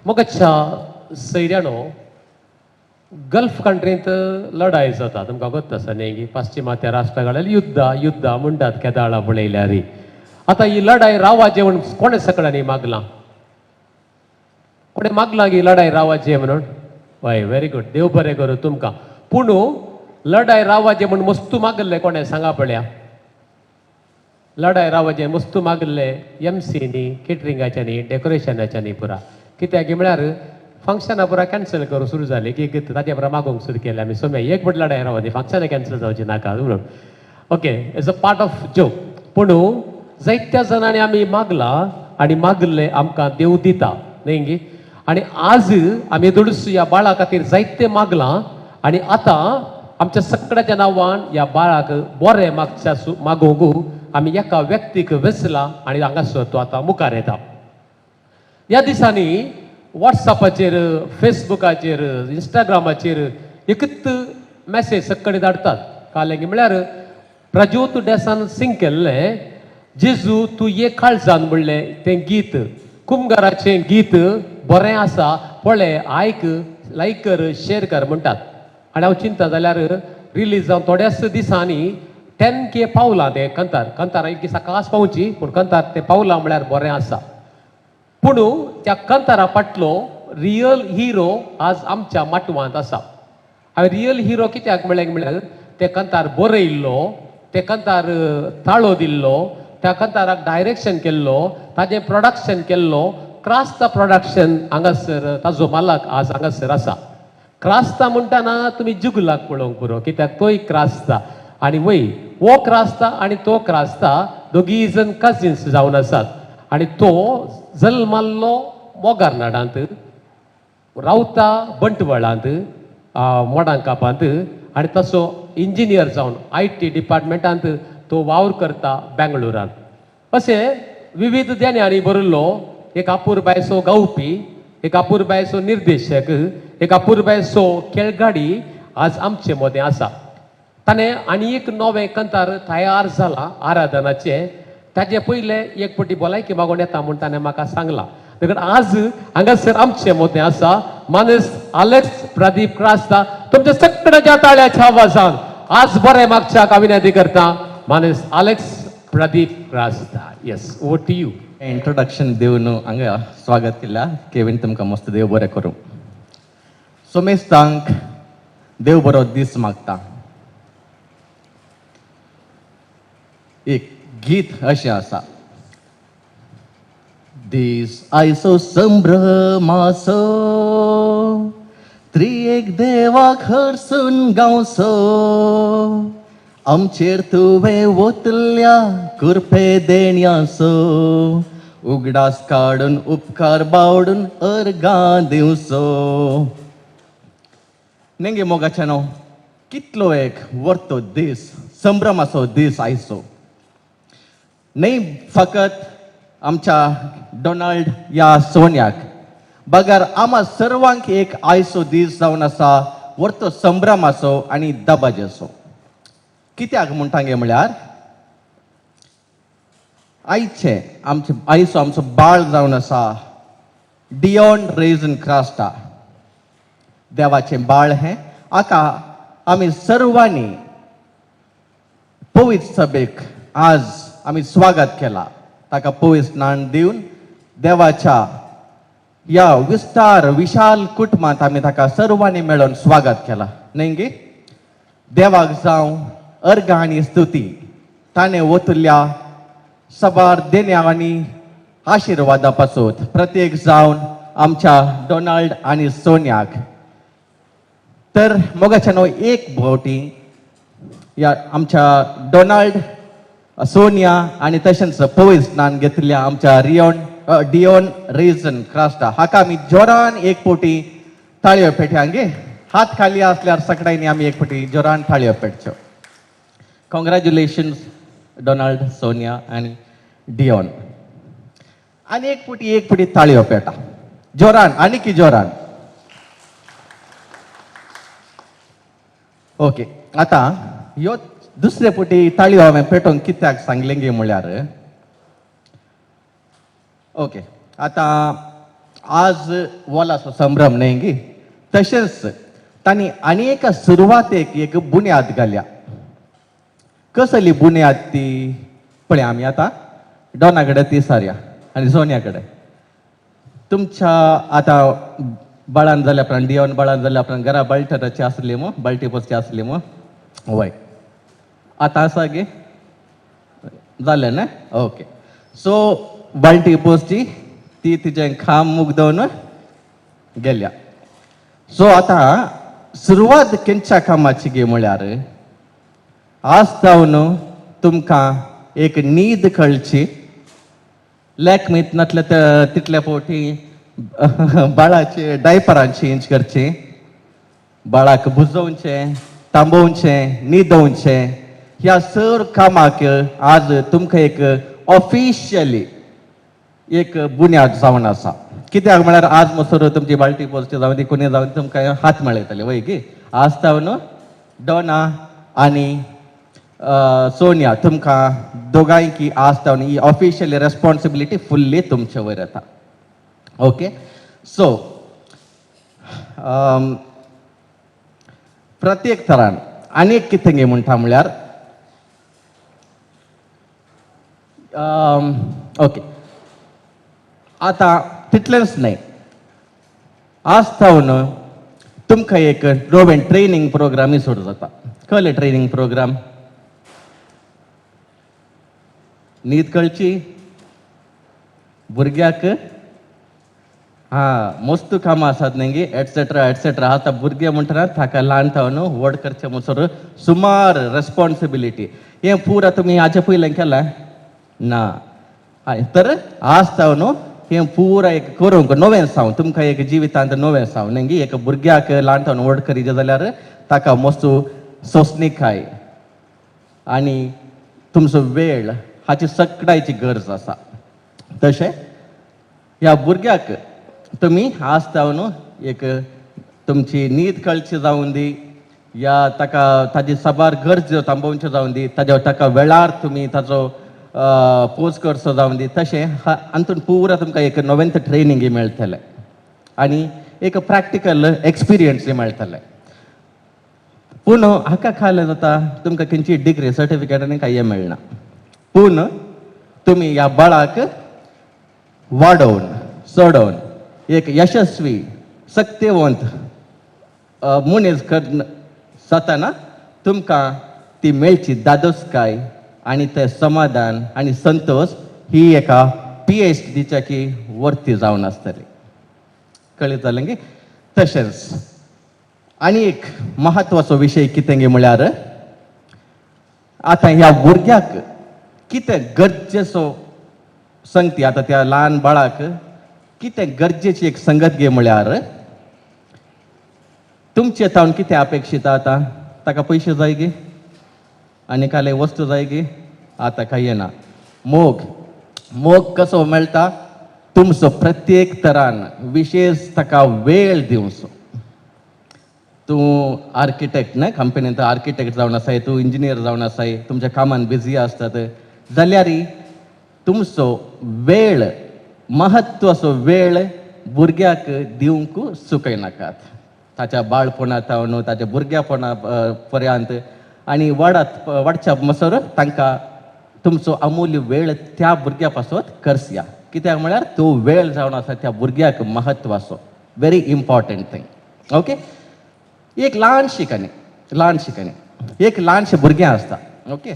मोगाच्या सैर्यानो गल्फ कंट्रींत लढाई जाता तुमकां खबर आसा न्ही की पाश्चिमात्य राष्ट्रां युद्धां म्हणटात केदाळा पळयल्यार आतां ही लढाई रावपाचें म्हणून कोणें सकळ्यांनी मागलां कोणें मागलां की लढाई रावपाचें म्हणून हय व्हेरी गुड देव बरें करूं तुमकां पूण लढाई रावपाचें म्हणून मस्तू मागल्लें कोणें सांगा पळया लढाई रावपाचें मस्तू मागल्लें एमसीनी केटरिंगाच्यांनी डेकोरेशनाच्यांनी पुरा कित्याक म्हळ्यार फंक्शनां पुरा कॅन्सल करूं सुरू जाली की ताजे पुरा मागोवंक सुरू केलें आमी सोम्या एक फावट लढाई रावपाची फंक्शनां कॅन्सल जावची नाका म्हणून okay as a part of joke पूण जायत्या जाणांनी आमी मागलां आनी मागल्लें आमकां देव दिता न्ही आनी आज आमी दुडूस ह्या बाळा खातीर जायतें मागलां आनी आतां आमच्या सगळ्याच्या नांवान ह्या बाळाक बरें मागोवंक आमी एका व्यक्तीक वेचला आनी हांगासर तो आतां मुखार येता ह्या दिसांनी वॉट्सॅपाचेर फेसबुकाचेर इंस्टाग्रामाचेर एकच मॅसेज सगळे धाडटात कालें म्हळ्यार प्रज्योत डेसान सिंग केल्लें जेजू तूं ये काळजान म्हणलें तें गीत कुमगाराचें गीत बरें आसा पळय आयक लायक कर शेअर कर म्हणटात आनी हांव चिंता जाल्यार रिलीज जावन थोड्याच दिसांनी 10K पावलां तें कंतार एक दिसा कास पावची पूण कंतार तें पावलां म्हळ्यार बरें आसा पूण त्या कंतारा फाटलो रियल हिरो आज आमच्या माटवांत आसा हांवें रियल हिरो कित्याक म्हळ्यार ते कंतार बरयल्लो ते कंतार ताळो दिल्लो त्या कंताराक डायरेक्शन केल्लो ताजें प्रोडक्शन केल्लो क्रास्ता प्रोडक्शन हांगासर ताजो मालक आज हांगासर आसा क्रास्ता म्हणटाना तुमी जुगलाक पळोवंक पुरो कित्याक तोय क्रास्ता आनी वय वो क्रास्ता आनी तो क्रास्ता दोगी जण कजिन्स जावन आसात आनी तो जल्माल्लो मोगारनाडांत रावता बंटवळांत मोडां कापांत आनी तसो इंजिनियर जावन IT डिपार्टमेंटांत तो वावर करता बेंगळुरांत अशें विविध देण्यानी बरलो एक अपुरबायसो गावपी एक अपुरबायसो निर्देशक एक अपुरबायसो खेळगाडी आज आमचे मदें आसा. ताणें आनी एक नवें कंतार तयार जाला आराधनाचे. ताजे पयले एक पटी भलायकी मागून येता म्हूण ताणें म्हाका सांगला. देखून आज हांगासर आमचे मदें आसा मानेस अलेक्स प्रदीप क्रास्ता. तुमच्या सगळ्यांच्या ताळ्याच्या आवाजान आज बरें मागच्या विनंती करता मानेस Alex Pradeep Crasta. Yes, over to you. Introduction दिवन हांगा स्वागत केला. केवीन तुमकां मस्त देव बरें करूं. सोमेस्तांक देव बरो दीस मागता. एक गीत अशें आसा. दीस आयसो संभ्रमासो त्रिएक देवाक हरसून गावसो. आमचेर तुवें वतल्या कृपे देण्यासो. उगडास काडून उपकार बावडून अर्गां दिवसो. नेंगे मोगाच्यानो कितलो एक वर्तो दीस संभ्रमाचो दीस आयचो. न्ही फकत आमच्या डोनाल्ड या सोन्याक बगर आम्हा सर्वांक एक आयचो दीस जावन आसा वर्तो संभ्रमाचो आनी दबाजेचो. कित्याक म्हणटांगे म्हळ्यार आयचो आमचो बाळ जावन आसा डियॉन रेझन क्रास्टा. देवाचें बाळ हें. हाका आमी सर्वांनी पवित्र सभेक आज आमी स्वागत केला. ताका पवित्र स्नान दिवन देवाच्या या विशाल कुटुंबात आमी ताका सर्वांनी मेळून स्वागत केला. न्ही देवाक जावं अर्घ आनी स्तुती. ताणें वतल्या सबार देण्या आनी आशिर्वादा पासून प्रत्येक जावन आमच्या डोनाल्ड आनी सोन्याक. तर मोगाच्यानो एक फावटी या आमच्या डोनाल्ड सोनिया आनी तशेंच पवित्र स्नान घेतल्या आमच्या डियॉन रेझन क्रास्टा हाका आमी जोरान एक फावटी ताळयो पेटयांगे. हात खाली असल्यार सगळ्यांनी आमी एक फावटी जोरान ताळयो पेटच्यो. कॉंग्रॅच्युलेशन्स डोनाल्ड, सोनिया आनी डियॉन. आनी एक फावटी ताळयो पेटा जोरान आनी की जोरान. ओके, आता ह्यो दुसरे फावटी ताळयो हांवें पेटोवंक कित्याक सांगलें गे म्हळ्यार ओके आता आज वॉलाचो संभ्रम न्ही गी. तशेंच तांणी आनी एका सुरवातेक एक बुन्याद घाल्या. कसली बुन्याद ती पळय आमी आतां डॉना कडेन ती सारया आनी सोनिया कडेन. तुमच्या आतां बाळान जाल्या उपरांत डियॉन बाळान जाल्या उपरांत घरा बाल्टराची आसली मो बाल्टी पोसची आसली मो वय आतां आसा गे जालें ना. ओके, सो बाल्टी पोसची ती तिजें खाम मुगदवन गेल्या. सो आतां सुरवात खंयच्या कामाची गे म्हळ्यार आज जावन तुमकां एक न्हीद कळची. लॅकमीत नातले तितल्या फावटी बाळाचे डायपरां चेंज करचे, बाळाक बुजोवचें, तांबोवचें, न्हिदोवचें. ह्या सर कामाक आज तुमकां एक ऑफिशियली एक बुन्याद जावन आसा. कित्याक म्हळ्यार आज मसोर तुमची बाल्टी पोसची जावन ती कोणी जावन तुमकां हात मेळयतले वय गी. आज जावन डॉना आनी सोनिया तुमकां दोगांयकी आज जावन ही ऑफिशियली रेस्पॉन्सिबिलिटी फुल्ली तुमचे वयर येता. ओके, सो प्रत्येक तरान आनीक कितें गे म्हणटा म्हळ्यार ओके आतां तितलेंच न्हय. आज जावन तुमकां एक नवें ट्रेनींग प्रोग्रामी सुरू जाता. कसले ट्रेनींग प्रोग्राम? न्हीद कळची भुरग्याक मस्त कामां आसात न्ही एटसेट्रा एटसेट्रा. आतां भुरगे म्हणटा ताका ल्हान थावन व्हड करचें म्हणसर सुमार रेस्पॉन्सिबिलिटी. हें पुरा तुमी हाचे पयलें केलां ना. तर आज जावन हें पुरा एक करूंक नवें जावन तुमकां एक जिवितांत नवें जावन न्ही एक भुरग्याक ल्हान थावन व्हड करीत जाल्यार ताका मस्त सोंसणीकाय आनी तुमचो वेळ हाची सगळ्याची गरज आसा. तशें ह्या भुरग्याक तुमी आसता न्हू एक तुमची नीद कळची जावन दी या ताका ताजी साबार गरज थांबोवच्यो जावन दी ताका वेळार तुमी ताजो पोज करचो जावन दी तशें हातून पुरा तुमकां एक नवेंत ट्रेनिंग मेळटलें आनी एक प्रॅक्टिकल एक्सपिरियन्स मेळटलें. पूण हाका खाल जाता तुमकां खंयची डिग्री सर्टिफिकेट आनी कांय मेळना. पूण तुमी ह्या बाळाक वाडोवन चडोवन एक यशस्वी सत्यवंत मनीस जाताना तुमकां ती मेळची दादोसकाय आनी ते समाधान आनी संतोष ही एका PhDच्या की वर्ती जावन आसतली. कळ्ळें जालें गे. तशेंच आनी एक म्हत्वाचो विशय कितें गे म्हळ्यार आतां ह्या भुरग्याक कितें गरजेचो संगती आतां त्या ल्हान बाळाक कितें गरजेची एक संगत गे म्हळ्यार तुमचे तावन कितें अपेक्षीत आतां ताका पयशे जाय गे आनी काले वस्तू जाय गे आतां कांय ना. मोग कसो मेळटा तुमचो प्रत्येक तरान विशेष ताका वेळ दिवचो. तूं आर्किटेक्ट न्हय कंपनींत आर्किटेक्ट जावन आसाय तूं इंजिनियर जावन आसाय तुमच्या कामान बिजी आसतात जाल्यार तुमचो वेळ म्हत्वाचो वेळ भुरग्याक दिवंक चुकयनाकात. ताच्या बाळपणांत ताच्या भुरग्यापणा पर्यंत आनी वाडच्या मसर तांकां तुमचो अमूल्य वेळ त्या भुरग्या पासत करया. कित्याक म्हळ्यार तो वेळ जावन आसा त्या भुरग्याक म्हत्वाचो व्हेरी इम्पॉर्टंट थिंग. ओके. एक ल्हानशी काणी एक ल्हानशें भुरगें आसता. ओके.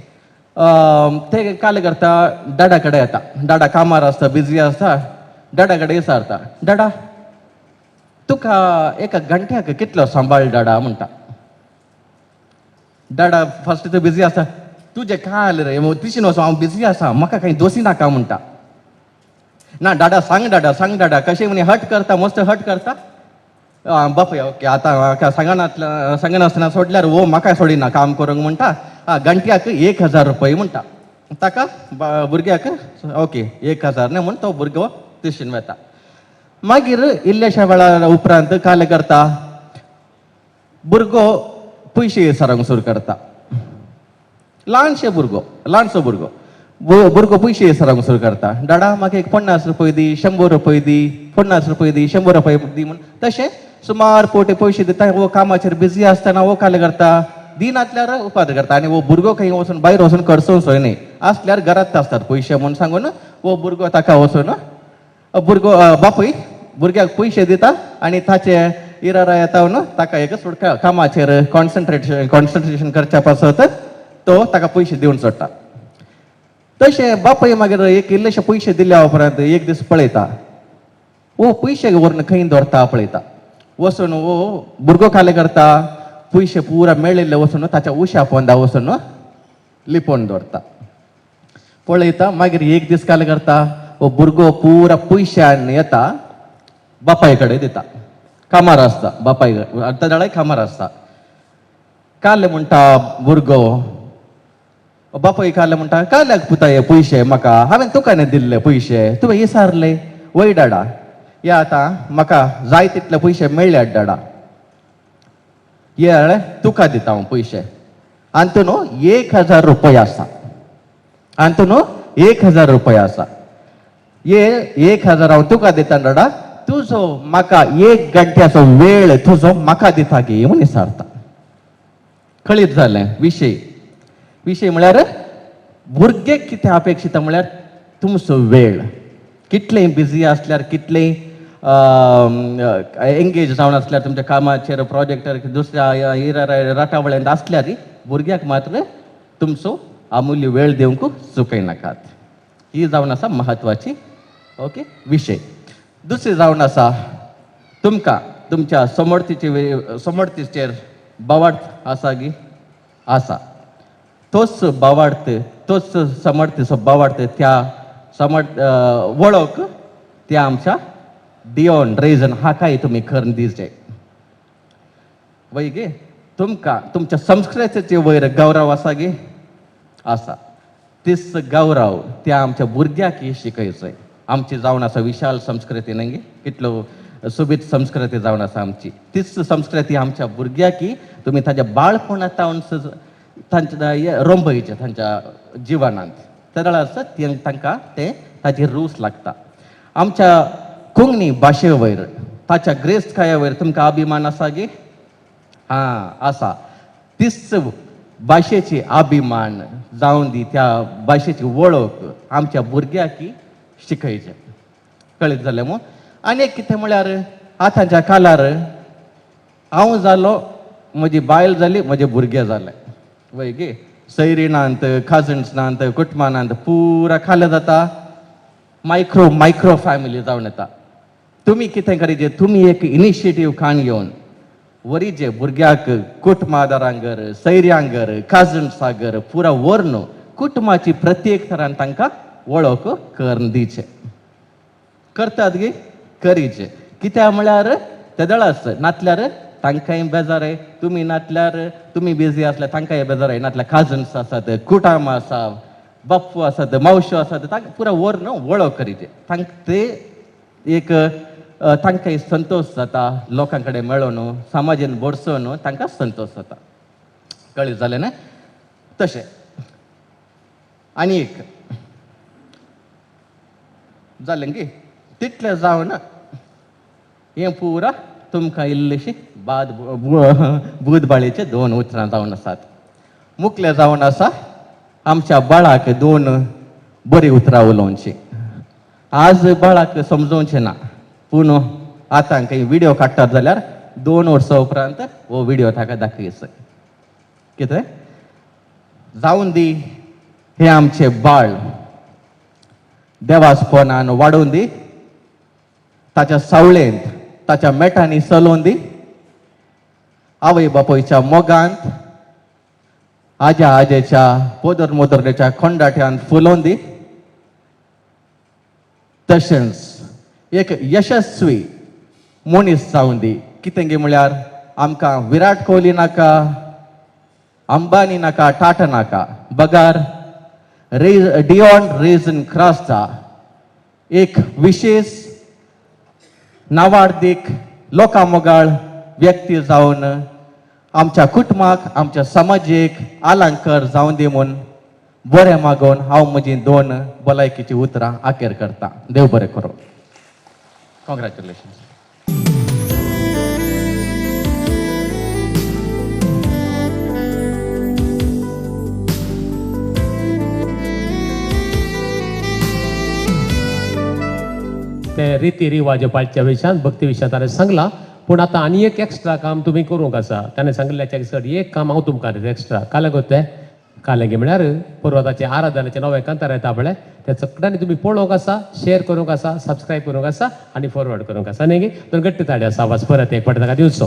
ते काल करता डाडा कडेन येता. डाडा कामार आसता बिजी आसता. डाडा कडेन विचारता डाडा तुका एका घंट्याक कितलो सांबाळ डाडा म्हणटा. डाडा फस्ट तो बिजी आसता. तुजें काल रे तिशीन वचून हांव बिजी आसा म्हाका कांय दोशी नाका म्हणटा. ना डाडा सांग डाडा कशें म्हणे हट करता मस्त हट करता. बापय ओके आतां म्हाका सांगनासतना सोडल्यार वो म्हाका सोडिना काम करूंक म्हणटा. घंट्याक 1000 रुपये म्हणटा. ताका भुरग्याक ओके 1000 न्हय म्हण तो भुरगो तिशीन वता. मागीर इल्लेशा वेळा उपरांत काल करता भुरगो पयशे विचारूंक सुरू करता. ल्हानसो भुरगो पयशे विचारूंक सुरू करता. डाडा म्हाका एक 50 रुपये दी 100 रुपये दी 50 रुपये दी 100 रुपये दी म्हण तशें सुमार पोटे पयशे दिता. वो कामाचेर बिजी आसतना वो काल करता दिनातल्यार उपाद करता आनी वो भुरगो खंय वचून भायर वचून खर्चोवचो न्ही आसल्यार घरांत आसतात पयशे म्हूण सांगून वो भुरगो ताका वचून भुरगो बापूय भुरग्याक पयशे दिता आनी ताचे इरारा येता न्हू ताका एक कामाचेर कॉन्सन्ट्रेशन करच्या पासत तो ताका पयशे दिवन सोडटा. तशें बापूय मागीर एक इल्लेशे पयशे दिल्या उपरांत एक दीस पळयता वो पयशे व्हरून खंय दवरता पळयता. वचून वो भुरगो काले करता पयशे पुरा मेळिल्ले वचून ताच्या उश्या पोंदा वचून लिपोवन दवरता. पळयता मागीर एक दीस काले करता वो भुरगो पुरा पयशान येता बापाय कडेन दिता. कामार आसता बापाय अर्थ जाणाय कामार आसता. काल म्हणटा भुरगो बापूय काल म्हणटा काल्याक पुता हे पयशे म्हाका हांवें तुका न्ही दिल्ले पयशे तुवें विचारले वय डाडा हे आतां म्हाका जाय तितले पयशे मेळ्ळ्यात डाडा ये तुका दिता हांव पयशे आनी न्हू 1000 रुपये आसा. आनी न्हू 1000 रुपये आसा. ये 1000 हांव तुका दिता डाडा तुजो म्हाका 1 घंट्याचो वेळ तुजो म्हाका दिता गे म्हूण विचारता. कळीत जालें विशय म्हळ्यार भुरगे कितें अपेक्षीत म्हळ्यार तुमचो वेळ कितलेंय बिजी आसल्यार कितलेंय एंगेज जावन आसल्यार तुमच्या कामाचेर प्रोजेक्टार दुसऱ्या राटावळ्यांत आसल्यार भुरग्याक मात्र तुमचो अमूल्य वेळ दिवंक चुकयनाकात. ही जावन आसा म्हत्वाची ओके विशय. दुसरी जावन आसा तुमकां तुमच्या समर्थीचेर बावार्थ आसा गी आसा. तोच बावार्थ तोच समर्थीचो बावार्थ त्या वळख त्या आमच्या डिओन रेझन हाकाय तुमी करून दिवचे. वय गे तुमकां तुमच्या संस्कृतीचे वयर गौरव आसा गे आसा. तीच गौरव त्या आमच्या भुरग्याक शिकयचोय आमची जावन आसा विशाल संस्कृती न्ही कितलो सोबीत संस्कृती जावन आसा आमची तीच संस्कृती आमच्या भुरग्याक की तुमी ताच्या बाळपणांतावन तांच्या रोंबयचे तांच्या जिवनांत त्या वेळार तांकां ते ताची रूच लागता आमच्या कोंकणी भाशे वयर ताच्या ग्रेस्तकाया वयर तुमकां अभिमान आसा गे हां आसा तीच भाशेची अभिमान जावन दी त्या भाशेची वळख आमच्या भुरग्याक की शिकयचे कळीत जालें मू आनी एक कितें म्हळ्यार आतांच्या काळार हांव जालो म्हजी बायल जाली म्हजे भुरगे जाले वय गे सैरिणांत काजन्सांत कुटुंबांत पुरा खालें जाता मायक्रो फॅमिली जावन येता तुमी कितें करीचे तुमी एक इनिशिएटीव काण घेवन वरीचे भुरग्याक कुटुंबादारांगर सैर्यांगर काजन्सांगर पुरा व्हरून कुटुंबाची प्रत्येक तरान तांकां वळख करून दिचे करतात गे करीचे कित्याक म्हळ्यार ते दळास नातल्यार तांकांय बेजार आहे तुमी नातल्यार तुमी बिजी आसल्यार तांकांय बेजार आहे नातल्यार काजन्स आसात कुटाम आसा बाप्पू आसात मावश्यो आसात तांकां पुरा व्हरून वळख करीचे तांकां ते एक तांकांय संतोश जाता लोकां कडेन मेळोन समाजीन बडसून तांकां संतोश जाता कळ्ळें जालें न्हय तशें आनी एक जालें गे तितलें जावन हें पुरा तुमकां इल्लीशी बुधबाळेचे 2 उतरां जावन आसात मुखलें जावन आसा आमच्या बाळाक 2 बरीं उतरां उलोवची आज बाळाक समजोवचें ना पूण आतां खंय व्हिडिओ काडटात जाल्यार 2 वर्सां उपरांत हो व्हिडिओ ताका दाखयस कितें जावन दी हे आमचे बाळ देवास पोनान वाडोवन दी ताच्या सावळेंत ताच्या मेटांनी चलोवन दी आवय बापोयच्या मोगांत आज्या आजेच्या पोदर मोदरेच्या खोंडाट्यांत फुलोवन दी तशेंच एक यशस्वी मनीस जावन दी कितें गे म्हळ्यार आमकां विराट कोहली नाका अंबानी नाका टाटा नाका बगार डियॉन रेझन क्रास्टा एक विशेष नावार्दीक लोकांमोगाळ व्यक्ती जावन आमच्या कुटुंबाक आमच्या समाजीक आलंकार जावन दी म्हूण बरें मागोवन हांव म्हजी 2 भलायकेची उतरां आखेर करता देव बरें करूं कॉंग्रॅच्युलेशन्स ते रिती रिवाज पाळच्या विशयान भक्ती विशयान ताणें सांगला पूण आतां आनी एक एक्स्ट्रा काम तुमी करूंक आसा ताणें सांगल्याच्या दिसत एक काम हांव तुमकां एक्स्ट्रा काले कोते कालेंगे म्हळ्यार पर्वताचे आराधनाचे नवे कांतार येता पळय ते चकडांनी तुमी पळोवंक आसा शेअर करूंक आसा सबस्क्रायब करूंक आसा आनी फॉरवर्ड करूंक आसा न्ही दोन गट्टी ताडे आसा आवाज परत एक फावटी ताका दिवचो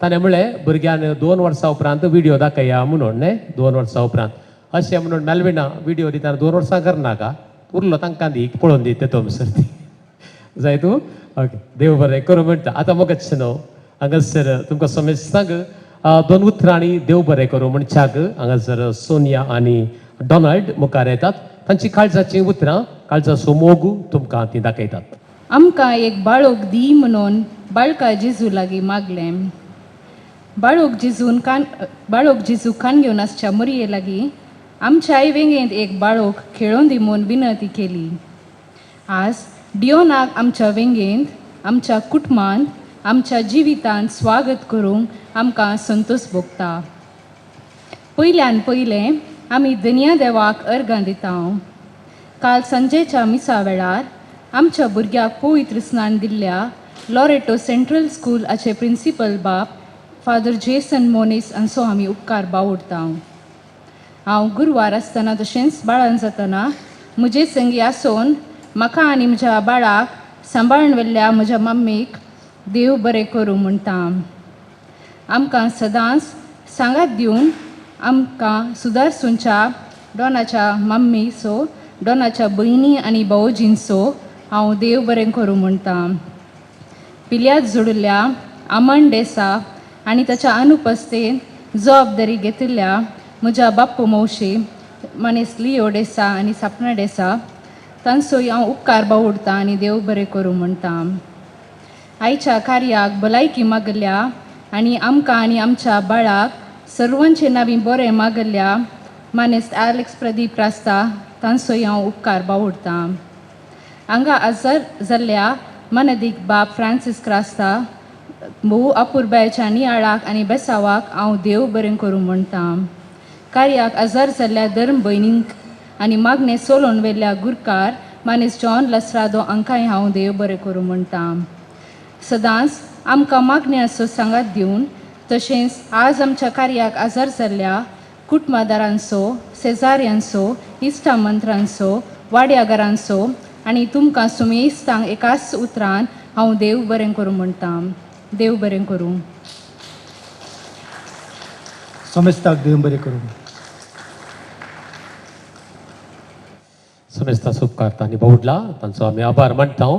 ताणें म्हळें भुरग्यान 2 वर्सां उपरांत व्हिडिओ दाखया म्हणून न्ही 2 वर्सां उपरांत अशें म्हणून मेलविना व्हिडिओ दितना 2 वर्सां करनाका उरलो तांकां दी पळोवन दी ते तो सर्ती जाय तूं ओके देव बरें करूं म्हणटा आतां मोगच न्हू हांगासर तुमकां समज सांग 2 उतरां आनी देव बरें करूं म्हणच्याक हांगासर सोनिया आनी डॉनाल्ड मुखार येतात तांची काळजाची उतरां काळजाचो मोग तुमकां ती दाखयतात आमकां एक बाळोक दी म्हणून बाळका जेजू लागीं मागलें बाळोक जेजू कान घेवन आसच्या मरये लागीं आमच्या आई वेंगेंत एक बाळोक खेळोन दी म्हूण विनंती केली आज डियोनाक आमच्या वेंगेंत आमच्या कुटुंबांत आमच्या जिवितांत स्वागत करूंक आमकां संतोश भोगता पयल्यान पयलें आमी दनिया देवाक अर्गां दिता काल संजेच्या मिसा वेळार आमच्या भुरग्याक पवित्र स्नान दिल्ल्या लॉरेटो सेंट्रल स्कूल हाचे प्रिंसिपल बाब फादर जेसन मोनीस हांचो आमी उपकार बावडटा हांव गुरवार आसतना तशेंच बाळान जातना म्हजे संगी आसोन म्हाका आनी म्हज्या बाळाक सांबाळून व्हेल्ल्या म्हज्या मम्मीक देव बरें करूं म्हणटा आमकां सदांच सांगात दिवन आमकां सुदारसूंच्या डॉनाच्या मम्मीचो डॉनाच्या भयणी आनी भावजींचो हांव देव बरें करूं म्हणटा पिल्यात जोडिल्ल्या आमन डेसा आनी ताच्या अनुपस्थितीत जबाबदारी घेतिल्ल्या म्हज्या बाप्पू मौशी मनीस लिओ डेसा आनी सपना डेसा तांचोय हांव उपकार बावडटा आनी देव बरें करूं म्हणटा. आयच्या कार्याक भलायकी मागल्या आनी आमकां आनी आमच्या बाळाक सर्वांचे नांवी बरें मागल्या मानेस्त ॲलेक्स प्रदीप रास्ता तांचोय हांव उपकार बावडटा. हांगा आजार जाल्ल्या मानदीक बाब फ्रांसीस क्रास्ता भोव अपुरबायच्या नियाळाक आनी बेसावाक हांव देव बरें करूं म्हणटा. कार्याक आजार जाल्ल्या धर्म भयणींक आनी मागणे सोलोन वेल्ल्या गुरकार मानेस जॉन लसरादो हांकांय हांव देव बरें करूं म्हणटा. सदांच आमकां मागण्यांचो सांगात दिवन तशेंच आज आमच्या कार्याक आजार जाल्ल्या कुटुंबादारांचो शेजाऱ्यांचो इश्टामंत्रांचो वाड्यागारांचो आनी तुमकां सुमेस्तांक एकाच उतरान हांव देव बरें करूं म्हणटा. देव बरें करूं. समेस्ताक देव बरें करूं. समेस्ता उपकारता आनी बावडला तांचो आमी आभार मानता.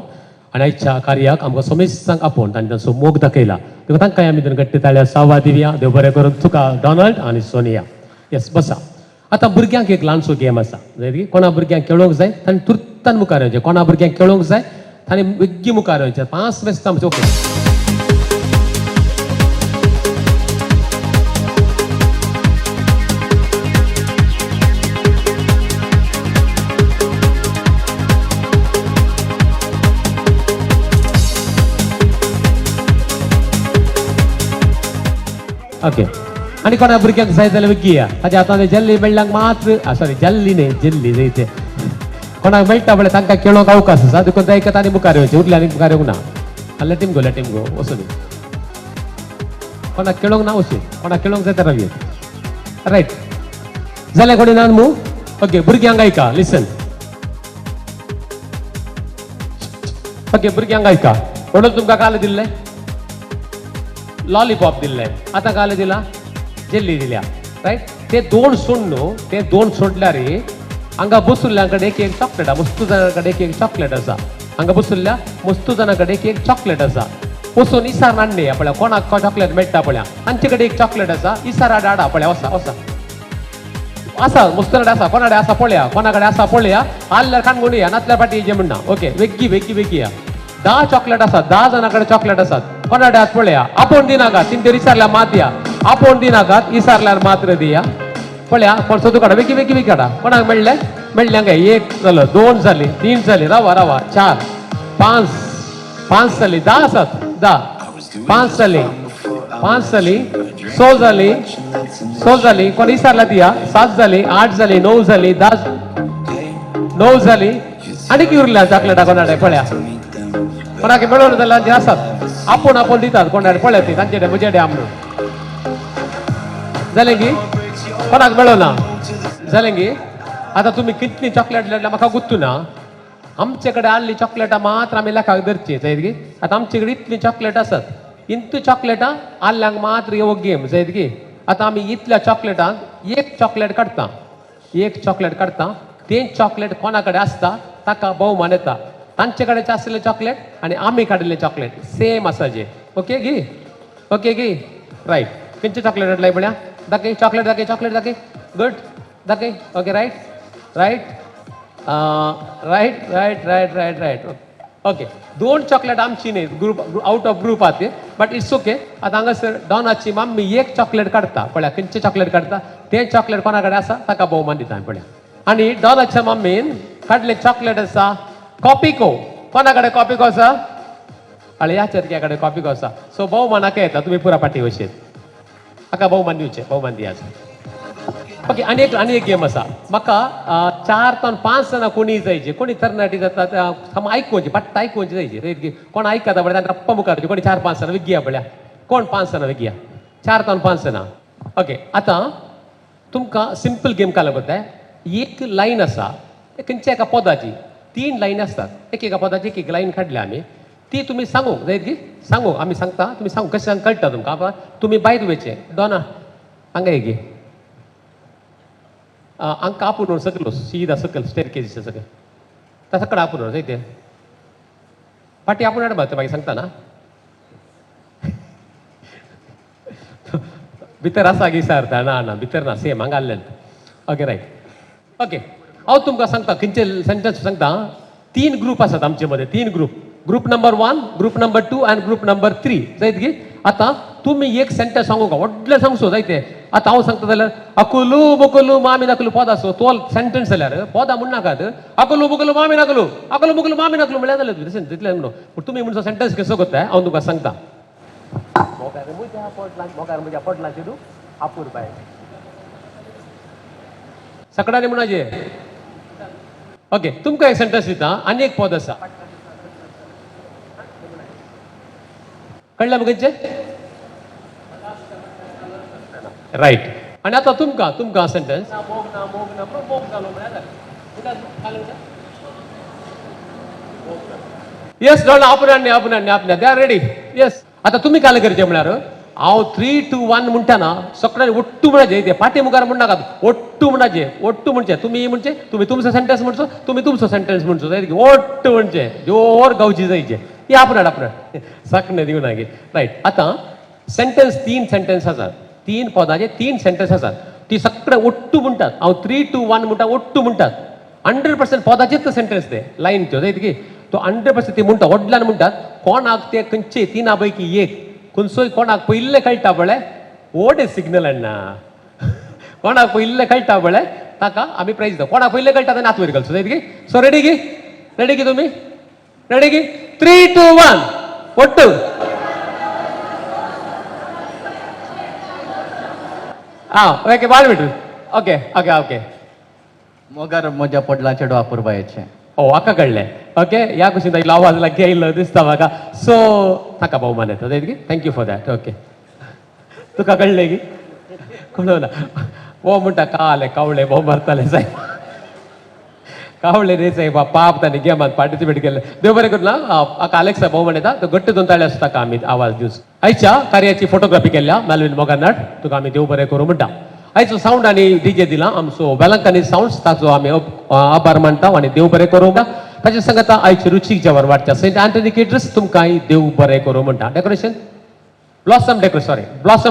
आनी आयच्या कार्याक आमकां समेस्तांक आपोवन तांणी तांचो मोग दाखयला. देखून तांकांय आमी गट्टी ताळ्या सावा दिवया. देव बरें करून तुका डॉनल्ड आनी सोनिया. येस बसा. आतां भुरग्यांक एक ल्हानसो गेम आसा. कोणा भुरग्यांक खेळोंक जाय तांणी तुर्तान मुखार येवचें. कोणा भुरग्यांक खेळोंक जाय तांणी बेग्गी मुखार येवचें. 5 मेस्तां ओके. ओके. आनी कोणा भुरग्यांक जाय जाल्यार घेया. ताच्या हातांत जल्ली मेळ्ळ्यांक मात्र सॉरी जल्ली न्ही जल्ली जाय ते कोणाक मेळटा म्हळ्यार तांकां खेळोंक अवकाश आसा. देखून जाय तांणी मुखार येवचें. उरल्यांनी मुखार येवंक ना. लेटीम गो वचून कोणाक खेळोंक ना वचून. कोणाक खेळोंक जाय तर रावया. रायट जालें कोणी ना मू. ओके भुरग्यांक आयका लिसन. ओके भुरग्यांक आयका. म्हणून तुमकां काल दिल्लें लॉलीपॉप दिल्लें. आतां काल दिला जेल्ली दिल्या. रायट ते 2 सोड न्हू. ते 2 सोडल्यार हांगा बसुल्ल्या कडेन एक चॉकलेट आसा. मस्तू जाणां कडेन एक चॉकलेट आसा. हांगा बसुल्ल्या मस्तू जाणां कडेन एक चॉकलेट आसा. वचून इसार नाडणे पळया कोणाक चॉकलेट मेळटा पळया. तांचे कडेन एक चॉकलेट आसा. इसारा डाडा पळया. वसा वसा आसा मस्तू कडेन आसा. कोणा कडेन आसा पळया. कोणा कडेन आसा पळया. आल्ल्यार खाणगुणी या नातल्या पाटी जे म्हणना. ओके वेग्गी वेग्गी वेग्गी या. 10 चॉकलेट आसात. 10 जाणां कडेन चॉकलेट आसात. कोणा कडेन आसा पळया. आपोवन दिनाकात. तिंचेर इसारल्यार मात दिया. आपोवन दिनाकात इसारल्यार मात्र दिया. पळया कोण सोदू काडा. वेगी वेगी वेगी काडा. कोणाक मेळ्ळें मेळ्ळें हांगा. 1 जालो 2 जाली 3 जाली. रावा रावा 4 5 जाली. 10 आसात. 10 5 जाली 5 जाली 6 जाली 6 जाली. कोण इसारला दिया. 7 जाली 8 जाली 9 जाली 10 9 जाली. आनी कितें उरल्या चॉकलेटा कोणा कडेन पळया. कोणाक मेळोन जाल्यार आसात. आपूण आपूण दितात कोणाक पळया ती तांचे कडेन म्हजे कडेन म्हणून. जालें की कोणाक मेळना. जालें की आतां तुमी कितली चॉकलेट लाडल्या म्हाका गुत्तू ना. आमचे कडेन आसली चॉकलेटां मात्र आमी लेखाक धरची. जायत की आतां आमचे कडेन इतली चॉकलेट आसात. इंतू चॉकलेटां आल्ल्यांक मात्र हो गेम जायत की. आतां आमी इतल्या चॉकलेटांक एक चॉकलेट काडटा. एक चॉकलेट काडटा. तें चॉकलेट कोणा कडेन आसता ताका भोवमान येता. तांचे कडेन आसलें चॉकलेट आनी आमी काडिल्लें चॉकलेट सेम आसा जे. ओके गी. ओके गी. रायट खंयचे चॉकलेट हाडलाय पळया. दाखय चॉकलेट दाखय चॉकलेट दाखय. गुड दाखय. Okay right right right right right right right. Okay 2 chocolate आमची न्ही ग्रुप आउट ऑफ ग्रुप आहा ते. But it's okay. आतां हांगासर डॉनाची मम्मी एक चॉकलेट काडटा. पळया खंयचे चॉकलेट काडटा. तें चॉकलेट कोणा कडेन आसा ताका भोवमान दिता पळया. आनी डॉनाच्या मम्मीन काडलें चॉकलेट आसा कॉपिको. कोणा कडेन कॉपिको आसा. आनी ह्या चरक्या कडेन कॉपिको आसा. सो भोवमानाक येता तुमी पुरा पाटी वयशेत. ताका भोवमान दिवचें. भोवमान दियाचें. ओके आनी एक गेम आसा. म्हाका 4 तो 5 जाणां कोणी जायचे. कोणी तरणाटी जाता आयकुवची पट्ट आयकुवची जायची. कोण आयकता पळय तांकां रप्पा मुखार कोणी 4-5 जाणां विग्या पळया. कोण 5 जाणां विग्या. 4 तो 5 जाणां. ओके आतां तुमकां सिंपल गेम काल कोताय. एक लायन आसा खंयच्या एका पदाची 3 लायनी आसतात. एका पदाची एक लायन काडल्या आमी. ती तुमी सांगूंक जाय की सांगू आमी सांगता. तुमी सांगू कशें सांग कळटा तुमकां. तुमी भायर वेचे डॉना हांगा एक गे. हांकां आपूण सकलो सीदा सकल स्टेरकेजीचे सगळें त्या सकड आपूण जाय ते पाटी आपूण हाडपा ते मागीर सांगता ना. भितर आसा की सारता ना ना भितर ना सेम हांगा आसलें. Okay right. ओके हांव तुमकां सांगता खंयचे सेंटेन्स सांगता 3 ग्रुप आसात आमचे मदें 3 ग्रुप नंबर 1 ग्रुप नंबर 2 आनी ग्रुप नंबर 3 जायत गी आतां तुमी एक सेंटेन्स सांगूंक व्हडलें सांगसो जायते आतां हांव सांगता जाल्यार अकुलू बुकुलू मामी नाकलू पद आसो तो सेंटेन्स जाल्यार पदां म्हणनाकात अकुलू बुकुलू मामी नाकलू अकुलू बुकुलू मामी नाकलू म्हळ्यार जालें तितलें म्हणून पूण तुमी म्हणसो सेंटेन्स कसो कोत्ताय हांव तुमकां सांगता मोगार म्हज्या पोटलांचेर आपूर बाय सकडाने म्हणाजे ओके तुमकां एक सेंटेन्स दिता आनी एक पद आसा कळ्ळें मुगेचे रायट आनी आतां तुमकां सेंटेन्स येस डॉन आपणांनी दे आर रेडी येस आतां तुमी काल करचें म्हळ्यार हांव 3, 2, 1 म्हणटाना सगळ्यांनी ओट्टू म्हणाचे ते पाटी मुखार म्हणनाकात ओट्टू म्हणचे तुमी म्हणचे तुमी तुमचो सेंटेन्स म्हणचो तुमी तुमचो सेंटेन्स म्हणचो जाय ओट्टू म्हणचे जोर गावची जायचे ही आपणाड साकणे दिवं नागे रायट आतां सेंटेन्स 3 सेंटेन्स आसात 3 पदांचे 3 सेंटेन्स आसात ती सगळे ओट्टू म्हणटात हांव 3, 2, 1 म्हणटा ओट्टू म्हणटात 100% पदाचेच सेंटेन्स ते लायनच्यो जायत की तो 100% ते म्हणटा व्हडल्यान म्हणटात कोणाक ते खंयचे 3 पैकी एक खंयचोय कोणाक पयले कळटा पळय वोट ए सिग्नल अण्णा कोणाक पयले कळटा पळय ताका आमी प्रायज दिता कोणाक पयले कळटा तेन्ना हात वयर घालचो जायत की सो रेडी की तुमी रेडी की 3, 2, 1 ओट्टू ओके बाळ मिनटू ओके मोगार म्हज्या पोटलांचेर आपूर बायेचे ओ हाका कळ्ळें ओके ह्या कुशीन इल्लो आवाज लागी येयल्लो दिसता म्हाका सो ताका भोवमान येता जायत की थँक्यू फॉर दॅट ओके तुका कळ्ळें की कळना वो म्हणटा कावळे भोव मारताले जाय कावळे रे साहेब पाप तांणी गेमात पार्टिसिपेट केले देव बरें करूं ना हाका अलेक्सा भोवमान येता तो घट्ट 2 ताळे आसता आमी आवाज दिवस आयच्या कार्याची फोटोग्राफी केल्या मेलवीन मोगानाट तुका आमी देव बरें करूं म्हणटा आयचो साऊंड आनी डीजे दिला आमचो वेलंकनी साऊंड्स ताचो आमी आभार मानता आनी देव बरें करूं म्हणटा ताचे सांगता आयची रुचीक जेवण वाडच्या सेंट अँटनी केटरर्स तुमकांय देव बरें करूं म्हणटा डेकोरेशन ब्लॉसम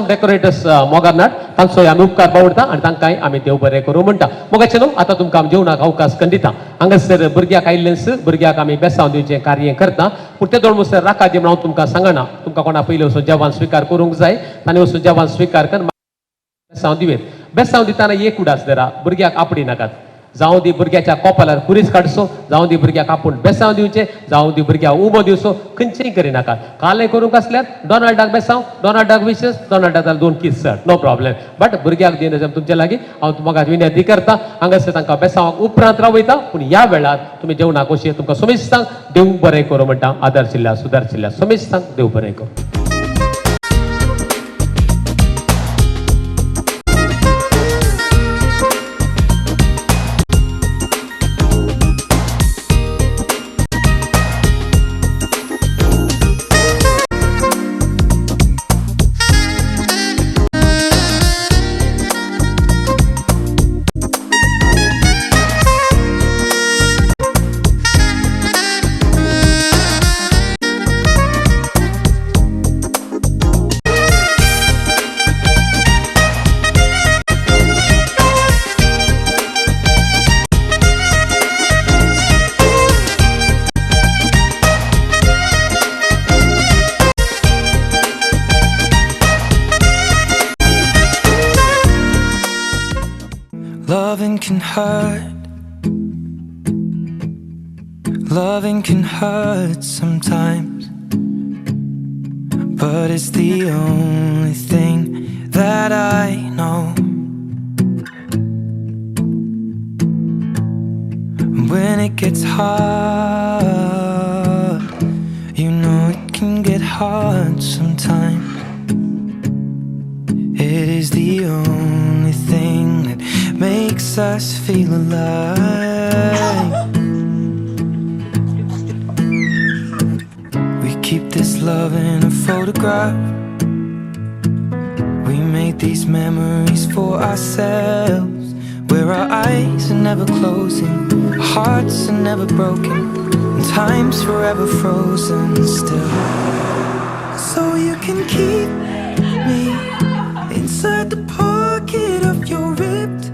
डेकोरेटर्स मोगानाट तांचोय आमी उपकार पावडटा आनी तांकांय आमी देव बरें करूं म्हणटा मोगाचे न्हू आतां तुमकां आमी जेवणाक अवकाश दिता हांगासर भुरग्याक आयिल्लेंस भुरग्याक आमी बेसांव दिवचें कार्य करता पूण ते दोन मुसर राखा जे म्हण हांव तुमकां सांगना तुमकां कोणा पयलीं वचून जेवण स्विकार करूंक जाय तांणी वचून जेवण स्विकार कर बेसांव दिवेत बेसांव दिताना एक उडास धरा भुरग्याक आपडी नाकात जावं दी भुरग्याच्या कोपालार कुरीस काडचो जावं दी भुरग्याक आपूण बेसांव दिवचें जावं दी भुरग्याक उबो दिवचो खंयचेंय करिनाकात कालें करूंक आसल्यार डॉनाल्डाक बेसांव डॉनाल्डाक विशेस डॉनाल्डाक 2 किस सर नो प्रॉब्लेम बट भुरग्याक दिन तुमचे लागीं हांव म्हाका विनंती करता हांगासर तांकां बेसांवाक उपरांत रावयता पूण ह्या वेळार तुमी जेवणाक अशें तुमकां समेस्तांक देव बरें करूं म्हणटा आदारशिल्ल्या सुदारशिल्ल्या समेस्तांक देव बरें करूं Loving can hurt. Loving can hurt sometimes. But it's the only thing that I know. When it gets hard, you know it can get hard sometimes. It is the only thing that makes us feel alive. We keep this love in a photograph. We made these memories for ourselves, where our eyes are never closing, our hearts are never broken, and time's forever frozen still. So you can keep me inside the pocket of your ripped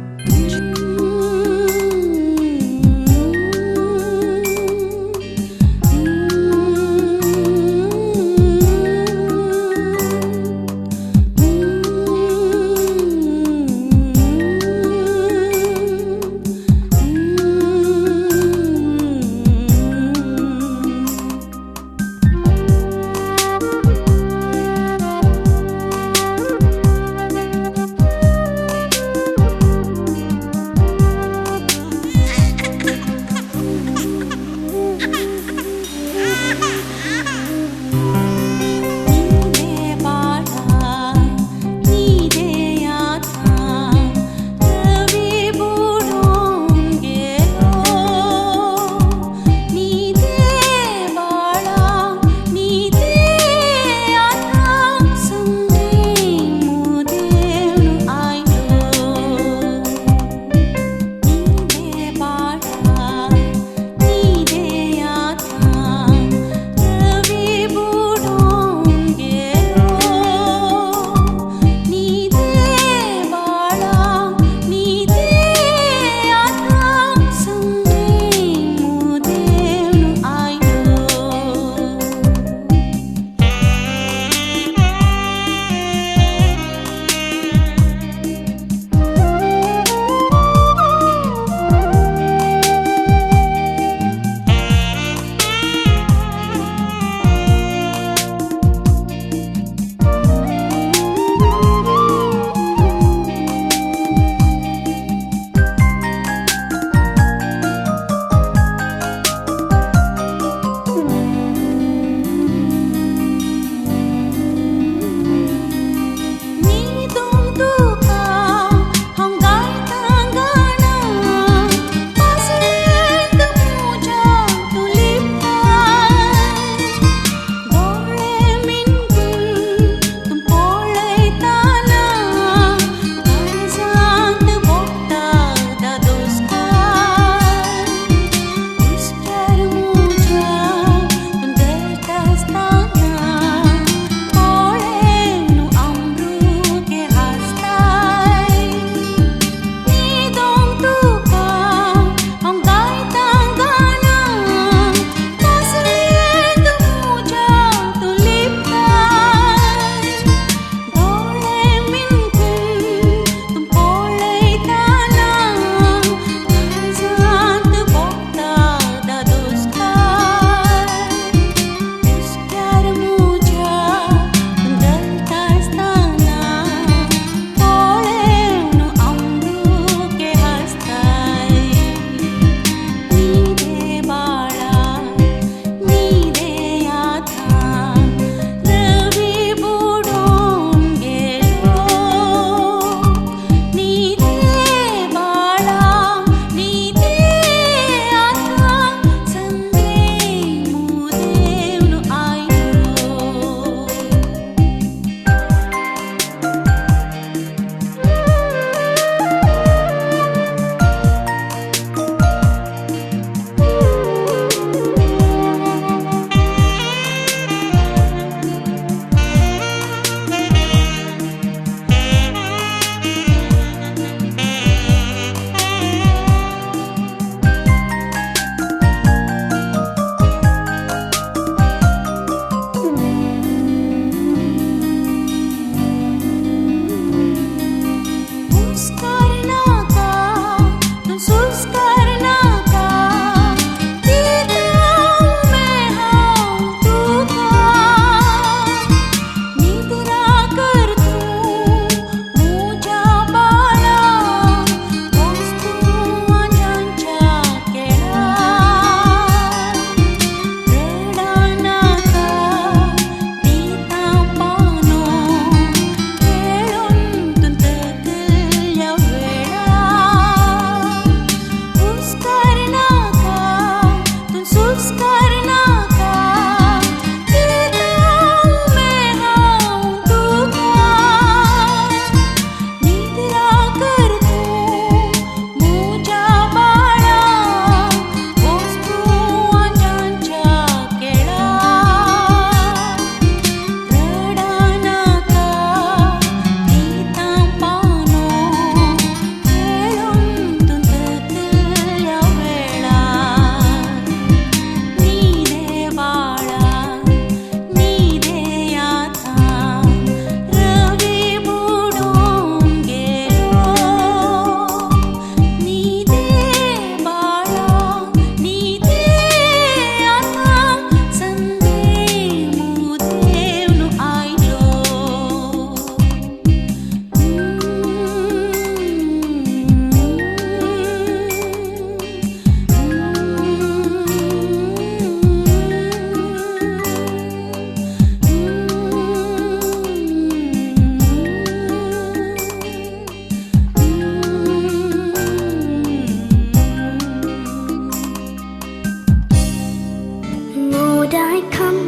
Lord, I come,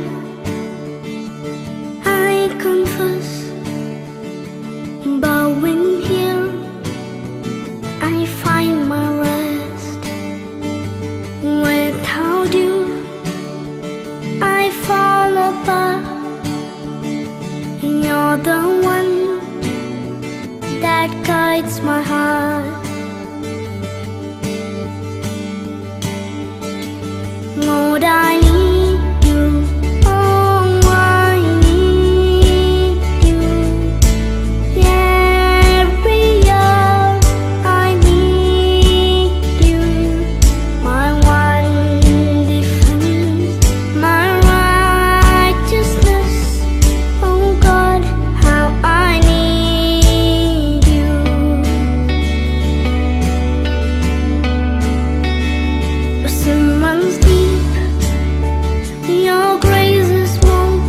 I confess, bowing here, I find my rest. Without you, I fall apart. You're the one that guides my heart. Lord, I need you. Oh, I need you. Every hour I need you. My one defense, my righteousness. Oh God, how I need you. Sin runs deep. Your grace is more.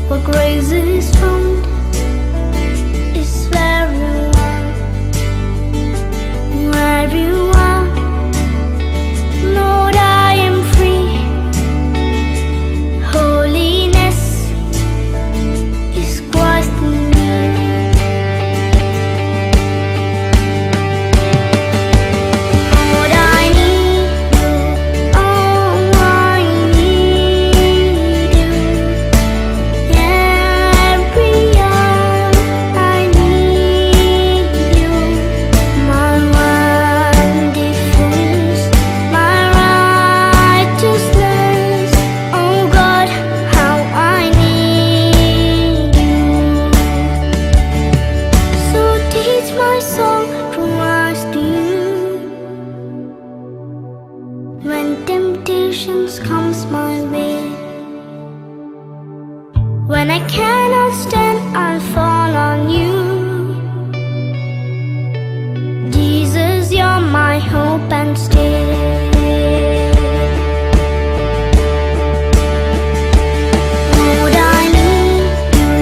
Where grace is found is where you are. Where you are, Lord, I am free. Holiness is Christ in me. Lord, I need you. Oh, I need you. Every hour I need you. My one defense, my righteousness. Oh God, how I need you. So teach my soul to trust you. When temptations comes my way, when I cannot stand, I'll fall on you. Jesus, you're my hope and stay. Lord, I need you.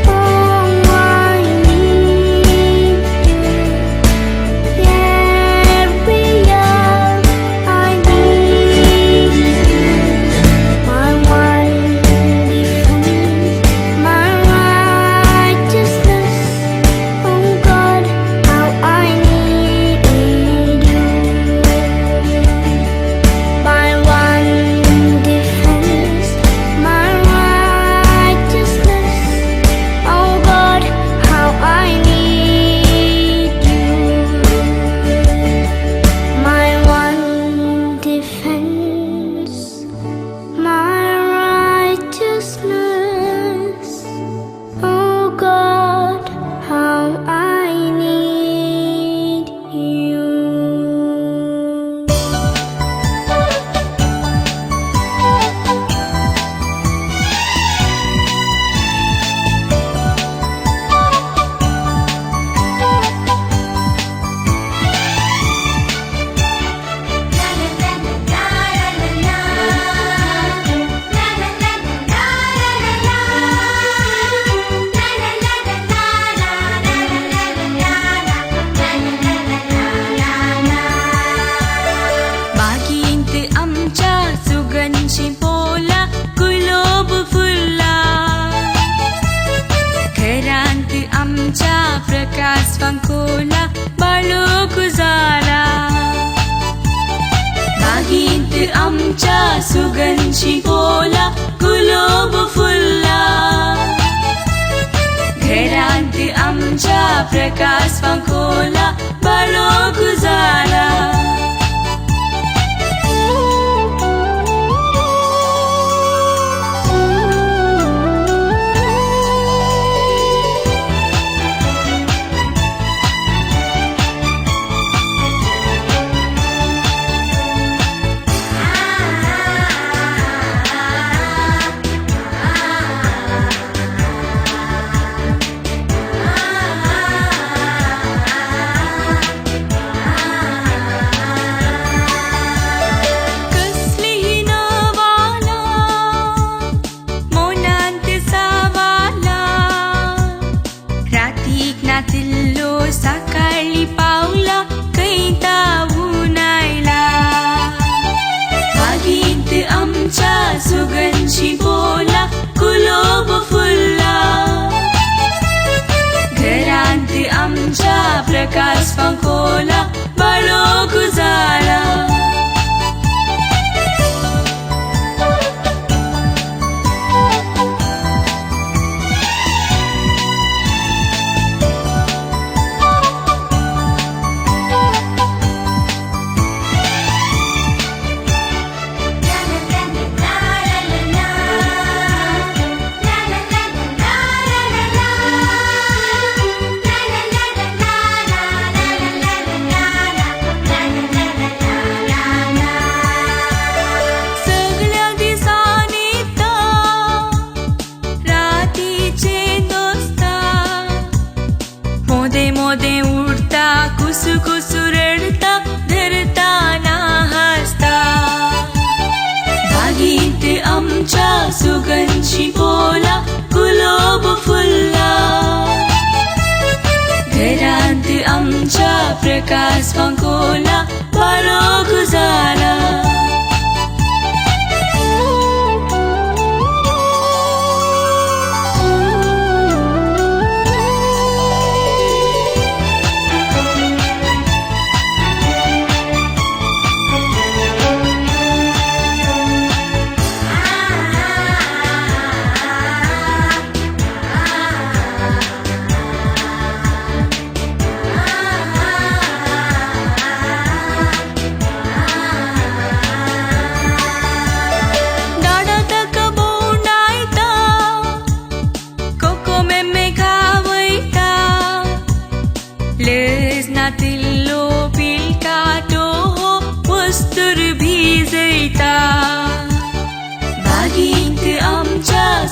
Oh, I need you. Every hour I need you. My one defense, my righteousness. Oh God, how I need you. My one defense, my righteousness. Oh God, how I need you. My one defense, my righteousness. Oh God, how I need you. बागेंत आमच्या सुगंधी पोला गुलाब फुलला, घरांत आमच्या प्रकाश पंखोला बाळोख झाला. बागेंत आमच्या सुगंधी पोला गुलाब फुलला, घरांत आमच्या प्रकाश पंखोला बाळोख झाला. सुगंधी बोला गुलाब फुलला घरांत आमच्या प्रकाश पंखोला बारो गुजारा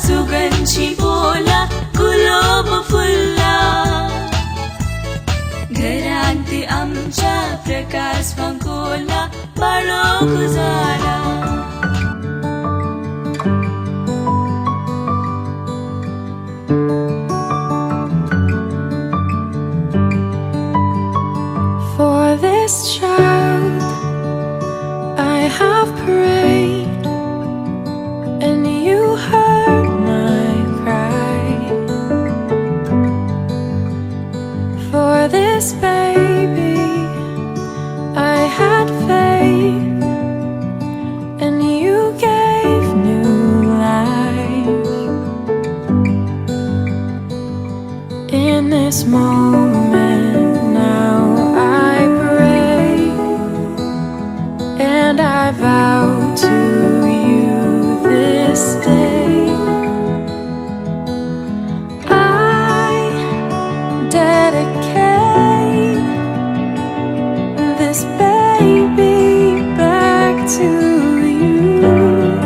सुगंधी बोला गुलाब फुलला घरांत आमच्या प्रकाश पंखोला बारो गुजारा For this child I have prayed and you heard my cry. For this baby I had faith and you gave new life. In this moment now I pray and I vow to you this day I dedicate this baby back to you.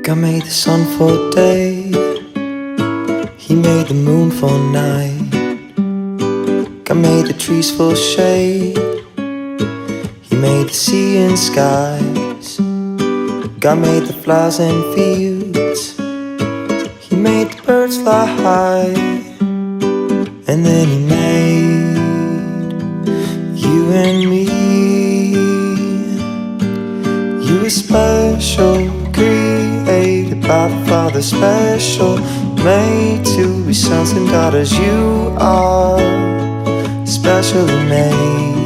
God made the sun for day, He made the moon for night. God made the trees for shade, He made the sea and skies. God made the flowers and fields, He made the birds fly high. And then He made you and me. You were special, created by the Father, special, made to be sons and daughters. You are specially made.